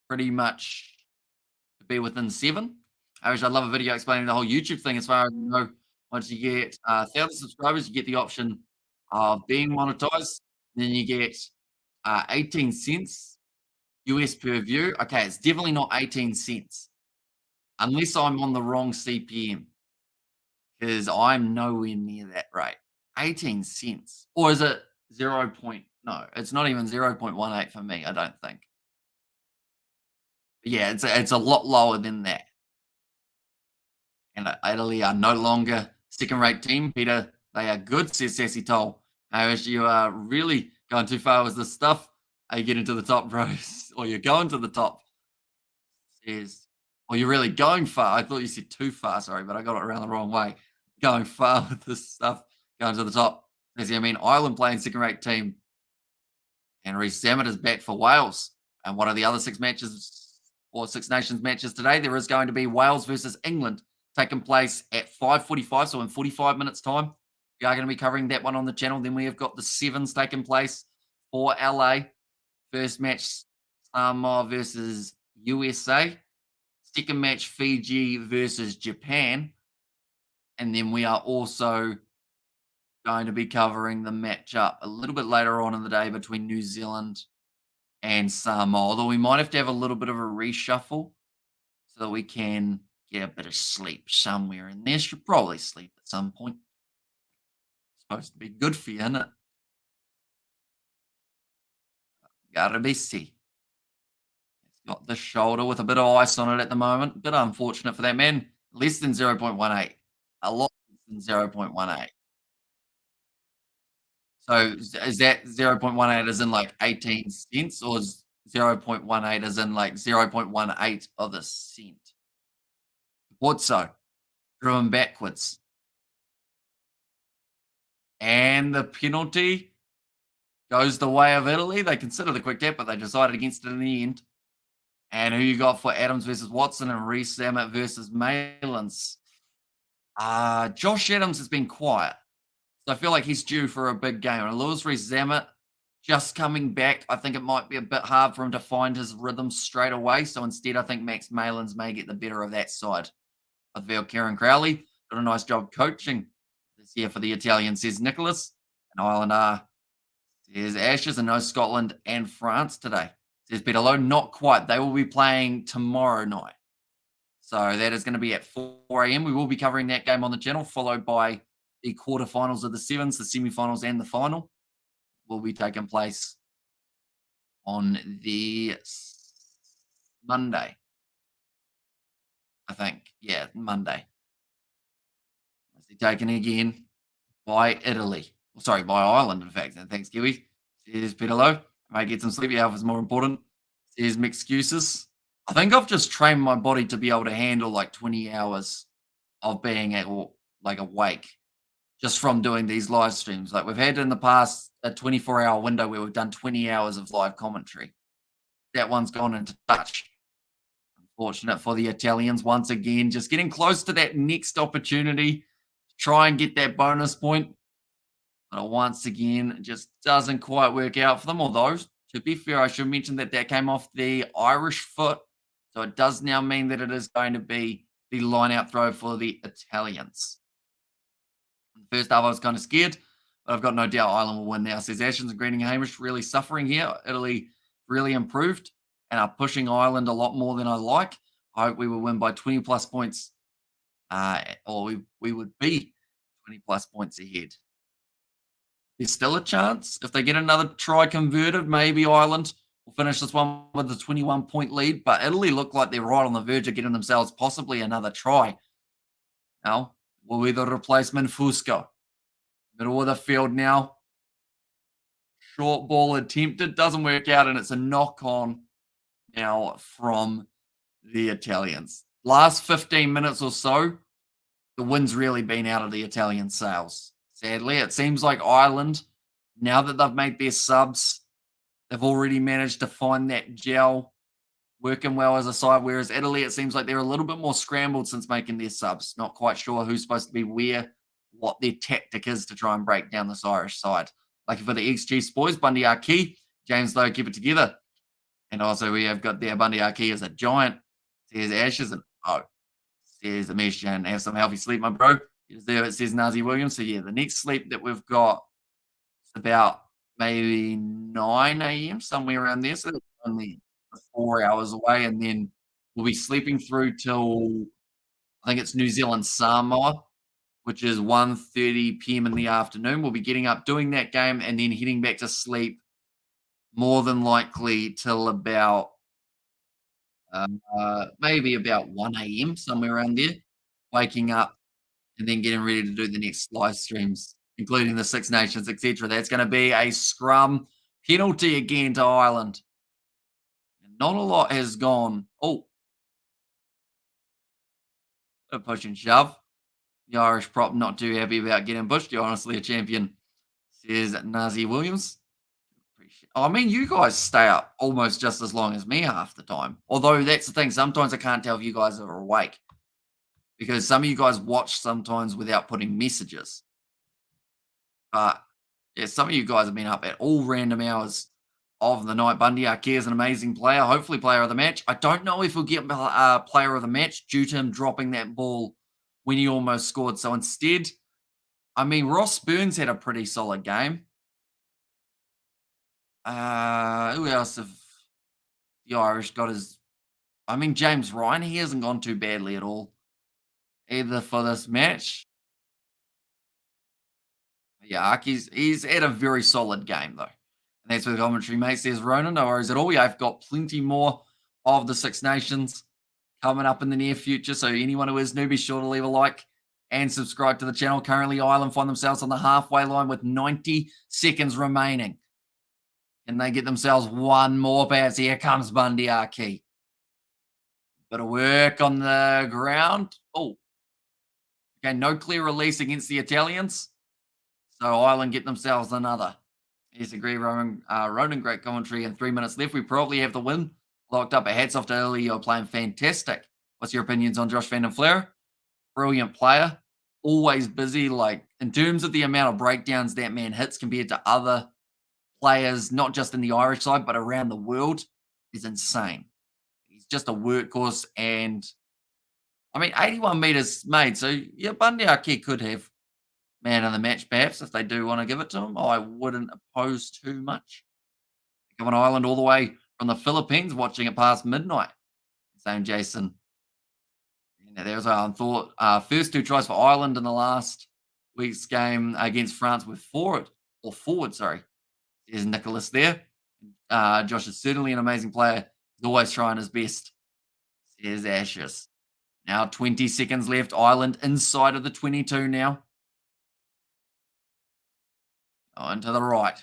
Pretty much to be within 7. I wish I'd love a video explaining the whole YouTube thing as far as you know. Once you get 1,000 subscribers, you get the option of being monetized. Then you get 18 cents US per view. Okay, it's definitely not 18 cents. Unless I'm on the wrong CPM. Because I'm nowhere near that rate. 18 cents. Or is it 0. No, it's not even 0.18 for me, I don't think. But yeah, it's a lot lower than that. And Italy are no longer second-rate team. Peter, they are good, says Sassy Toll. I wish you are really going too far with this stuff. Are you getting to the top, bros? Or you're going to the top? Says, or you're really going far. I thought you said too far, sorry, but I got it around the wrong way. Going far with this stuff, going to the top. Says, I mean, Ireland playing second-rate team. And Rhys Zammit is back for Wales. And what are the other 6 matches or Six Nations matches today? There is going to be Wales versus England taking place at 5:45, so in 45 minutes' time. We are going to be covering that one on the channel. Then we have got the 7s taking place for LA. First match, Samoa versus USA. Second match, Fiji versus Japan. And then we are also going to be covering the matchup a little bit later on in the day between New Zealand and Samoa. Although we might have to have a little bit of a reshuffle so that we can get a bit of sleep somewhere in there. Should probably sleep at some point. Supposed to be good for you, isn't it? Gotta be see. He's got the shoulder with a bit of ice on it at the moment. Bit unfortunate for that man. Less than 0.18. A lot less than 0.18. So is that 0.18 as in like 18 cents or is 0.18 as in like 0.18 of a cent? What so? Drew him backwards. And the penalty goes the way of Italy. They consider the quick tap, but they decided against it in the end. And who you got for Adams versus Watson and Reece Zammit versus Malins? Josh Adams has been quiet. So I feel like he's due for a big game. And Lewis Reece Zammit just coming back, I think it might be a bit hard for him to find his rhythm straight away. So instead, I think Max Malins may get the better of that side. With Val Kieran Crowley, did a nice job coaching this year for the Italians, says Nicholas. And Ireland are, says Ashes, and no Scotland and France today. Says Peter Lowe, not quite. They will be playing tomorrow night. So that is going to be at 4 a.m. We will be covering that game on the channel, followed by the quarterfinals of the sevens, the semi-finals, and the final will be taking place on the Monday. I think. Yeah, Monday. Is he taken again by Italy? Sorry, by Ireland, in fact. And thanks, Kiwi. Says Peter Lowe. May get some sleep. Your health is more important. Says excuses. I think I've just trained my body to be able to handle like 20 hours of being like awake just from doing these live streams. Like we've had in the past a 24-hour window where we've done 20 hours of live commentary. That one's gone into touch. Unfortunate for the Italians once again, just getting close to that next opportunity to try and get that bonus point. But once again, it just doesn't quite work out for them. Although, to be fair, I should mention that that came off the Irish foot. So it does now mean that it is going to be the line-out throw for the Italians. First half, I was kind of scared, but I've got no doubt Ireland will win now. Says Ashens and Greening Hamish really suffering here. Italy really improved and are pushing Ireland a lot more than I like. I hope we will win by 20 plus points, or we would be 20 plus points ahead. There's still a chance. If they get another try converted, maybe Ireland will finish this one with a 21-point lead. But Italy look like they're right on the verge of getting themselves possibly another try. Now, will be the replacement Fusco. Middle of the field now. Short ball attempted. Doesn't work out, and it's a knock on now from the Italians. Last 15 minutes or so, the wind's really been out of the Italian sails. Sadly, it seems like Ireland, now that they've made their subs, they've already managed to find that gel working well as a side, whereas Italy, it seems like they're a little bit more scrambled since making their subs. Not quite sure who's supposed to be where, what their tactic is to try and break down this Irish side. Lucky for the XG boys, Bundy are key. James Lowe, keep it together. And also we have got there Bundy Arki as a giant. Says Ashes and says Amish and have some healthy sleep, my bro. You deserve it, says Nazi Williams. So yeah, the next sleep that we've got is about maybe 9 a.m. somewhere around there. So that's only 4 hours away, and then we'll be sleeping through till I think it's New Zealand Samoa, which is 1:30 p.m. in the afternoon. We'll be getting up, doing that game, and then heading back to sleep more than likely till about maybe about 1 a.m., somewhere around there, waking up and then getting ready to do the next live streams, including the Six Nations, etc. That's going to be a scrum penalty again to Ireland. Not a lot has gone. Oh, a push and shove. The Irish prop not too happy about getting pushed. You're honestly a champion, says Nazi Williams. I mean, you guys stay up almost just as long as me half the time. Although that's the thing, sometimes I can't tell if you guys are awake because some of you guys watch sometimes without putting messages. But yeah, some of you guys have been up at all random hours of the night. Bundy Arki is an amazing player, hopefully player of the match. I don't know if he'll get player of the match due to him dropping that ball when he almost scored. So instead, I mean, Ross Burns had a pretty solid game. Who else have the Irish got his? I mean, James Ryan, he hasn't gone too badly at all. either for this match. Yeah, he's had a very solid game though. And that's where the commentary mate says, Ronan, no worries at all. Yeah, I've got plenty more of the Six Nations coming up in the near future. So anyone who is new, be sure to leave a like and subscribe to the channel. Currently, Ireland find themselves on the halfway line with 90 seconds remaining. Can they get themselves one more pass? Here comes Bundy Aki. Bit of work on the ground. Oh, okay, no clear release against the Italians. So Ireland get themselves another. Yes, agree, Ronan. Ronan, great commentary. And 3 minutes left. We probably have the win locked up. But hats off to Italy. You're playing fantastic. What's your opinions on Josh Van den Flair? Brilliant player. Always busy. Like, in terms of the amount of breakdowns that man hits compared to other players, not just in the Irish side, but around the world, is insane. He's just a workhorse. And, I mean, 81 metres made. So, yeah, Bundy Aki could have man of the match, perhaps, if they do want to give it to him. I wouldn't oppose too much. Coming Ireland all the way from the Philippines, watching it past midnight. Same Jason. Yeah, there's our thought. First two tries for Ireland in the last week's game against France with forward, sorry. There's Nicholas there. Josh is certainly an amazing player. He's always trying his best. There's Ashes. Now 20 seconds left. Ireland inside of the 22 now. On to the right.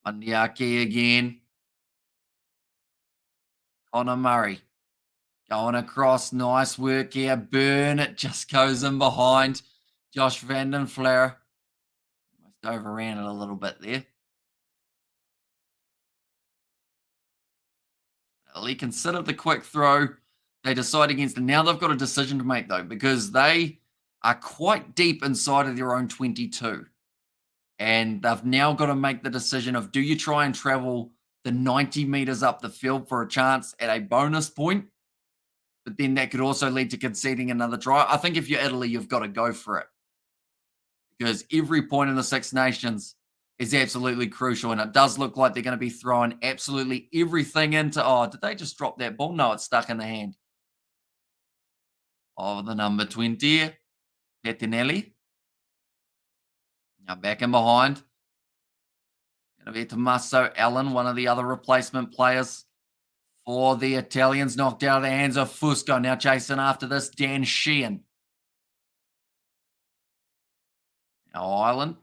Mandiaki again. Connor Murray. Going across. Nice work here. Burn. It just goes in behind. Josh Van den Flair. Almost overran it a little bit there. Lee considered the quick throw. They decide against it. Now they've got a decision to make, though, because they are quite deep inside of their own 22. And they've now got to make the decision of, do you try and travel the 90 meters up the field for a chance at a bonus point? But then that could also lead to conceding another try. I think if you're Italy, you've got to go for it. Because every point in the Six Nations is absolutely crucial. And it does look like they're going to be throwing absolutely everything into, oh, did they just drop that ball? No, it's stuck in the hand of the number 20, Pettinelli. Now back in behind. Going to be Tommaso Allen, one of the other replacement players for the Italians. Knocked out of the hands of Fusco. Now chasing after this, Dan Sheehan. Now Ireland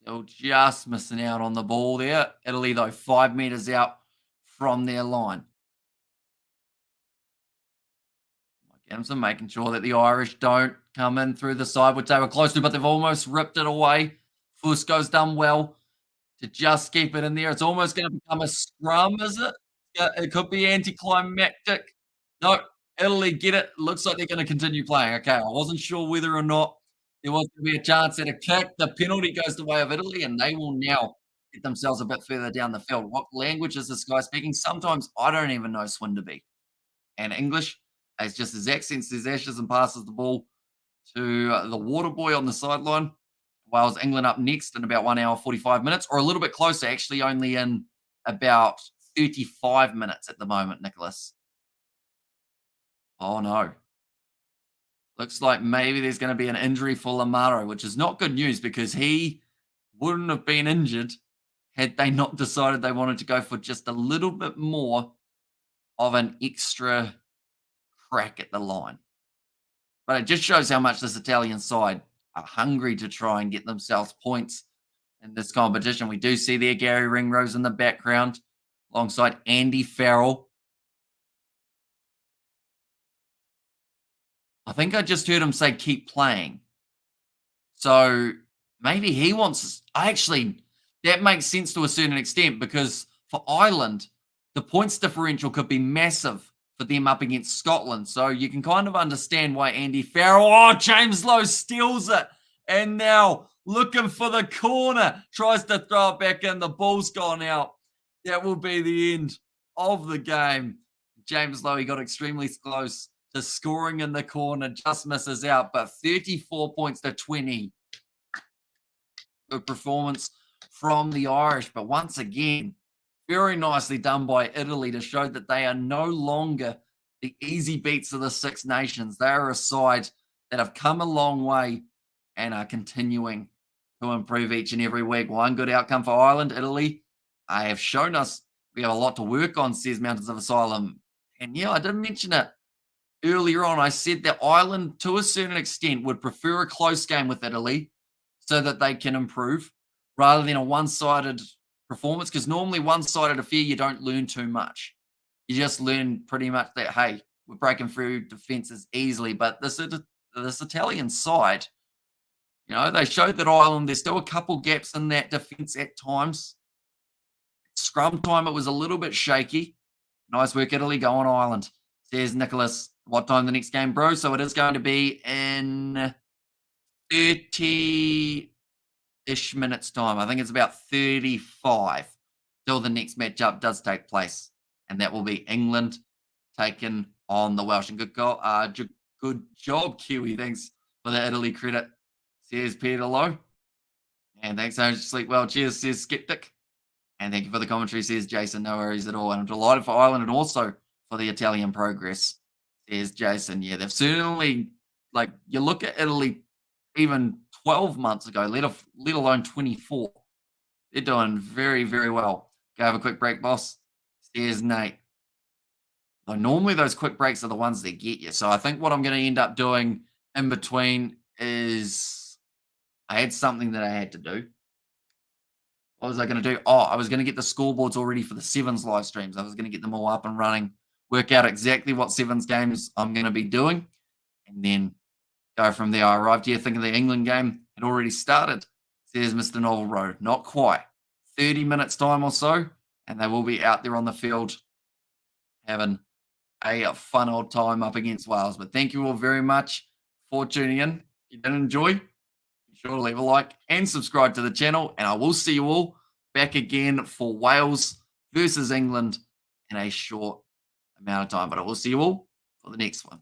still just missing out on the ball there. Italy, though, 5 meters out from their line. Adamson making sure that the Irish don't come in through the side, which they were close to, but they've almost ripped it away. Fusco's done well to just keep it in there. It's almost going to become a scrum, is it? Yeah, it could be anticlimactic. No, Italy get it. Looks like they're going to continue playing. Okay, I wasn't sure whether or not there was going to be a chance at a kick. The penalty goes the way of Italy, and they will now get themselves a bit further down the field. What language is this guy speaking? Sometimes I don't even know Swinderby. And English, it's just his accent, says Ashes and passes the ball to the water boy on the sideline. Wales, England up next in about 1 hour, 45 minutes, or a little bit closer, actually, only in about 35 minutes at the moment, Nicholas. Oh, no. Looks like maybe there's going to be an injury for Lamaro, which is not good news because he wouldn't have been injured had they not decided they wanted to go for just a little bit more of an extra crack at the line. But it just shows how much this Italian side are hungry to try and get themselves points in this competition. We do see there Gary Ringrose in the background alongside Andy Farrell. I think I just heard him say keep playing. So maybe he wants that makes sense to a certain extent because for Ireland, the points differential could be massive for them up against Scotland. So you can kind of understand why Andy Farrell, James Lowe steals it. And now looking for the corner, tries to throw it back in. The ball's gone out. That will be the end of the game. James Lowe, he got extremely close to scoring in the corner, just misses out, but 34 points to 20. Good performance from the Irish, but once again, very nicely done by Italy to show that they are no longer the easy beats of the Six Nations. They are a side that have come a long way and are continuing to improve each and every week. One good outcome for Ireland, Italy. I have shown us we have a lot to work on, says Mountains of Asylum. And yeah, I did mention it earlier on. I said that Ireland, to a certain extent, would prefer a close game with Italy so that they can improve rather than a one sided performance. Because normally, one sided affair, you don't learn too much. You just learn pretty much that, hey, we're breaking through defenses easily. But this Italian side, they showed that Ireland, there's still a couple gaps in that defense at times. Scrum time, it was a little bit shaky. Nice work, Italy. Go on, Ireland. Says Nicholas. What time the next game, bro? So it is going to be in 30-ish minutes time. I think it's about 35 till the next matchup does take place. And that will be England taking on the Welsh. And good job, Kiwi. Thanks for the Italy credit. Says Peter Lowe. And thanks so much. Sleep well. Cheers, says Skeptic. And thank you for the commentary, says Jason. No worries at all. And I'm delighted for Ireland and also for the Italian progress, says Jason. Yeah, they've certainly, you look at Italy even 12 months ago, let alone 24. They're doing very, very well. Go have a quick break, boss, says Nate. Normally those quick breaks are the ones that get you. So I think what I'm going to end up doing in between is I had something that I had to do. What was I going to do? Oh, I was going to get the scoreboards all ready for the Sevens live streams. I was going to get them all up and running, work out exactly what Sevens games I'm going to be doing, and then go from there. I arrived here thinking the England game had already started, says Mr. Novel Road. Not quite. 30 minutes time or so, and they will be out there on the field having a fun old time up against Wales. But thank you all very much for tuning in. If you did enjoy, be sure to leave a like and subscribe to the channel, and I will see you all back again for Wales versus England in a short amount of time. But I will see you all for the next one.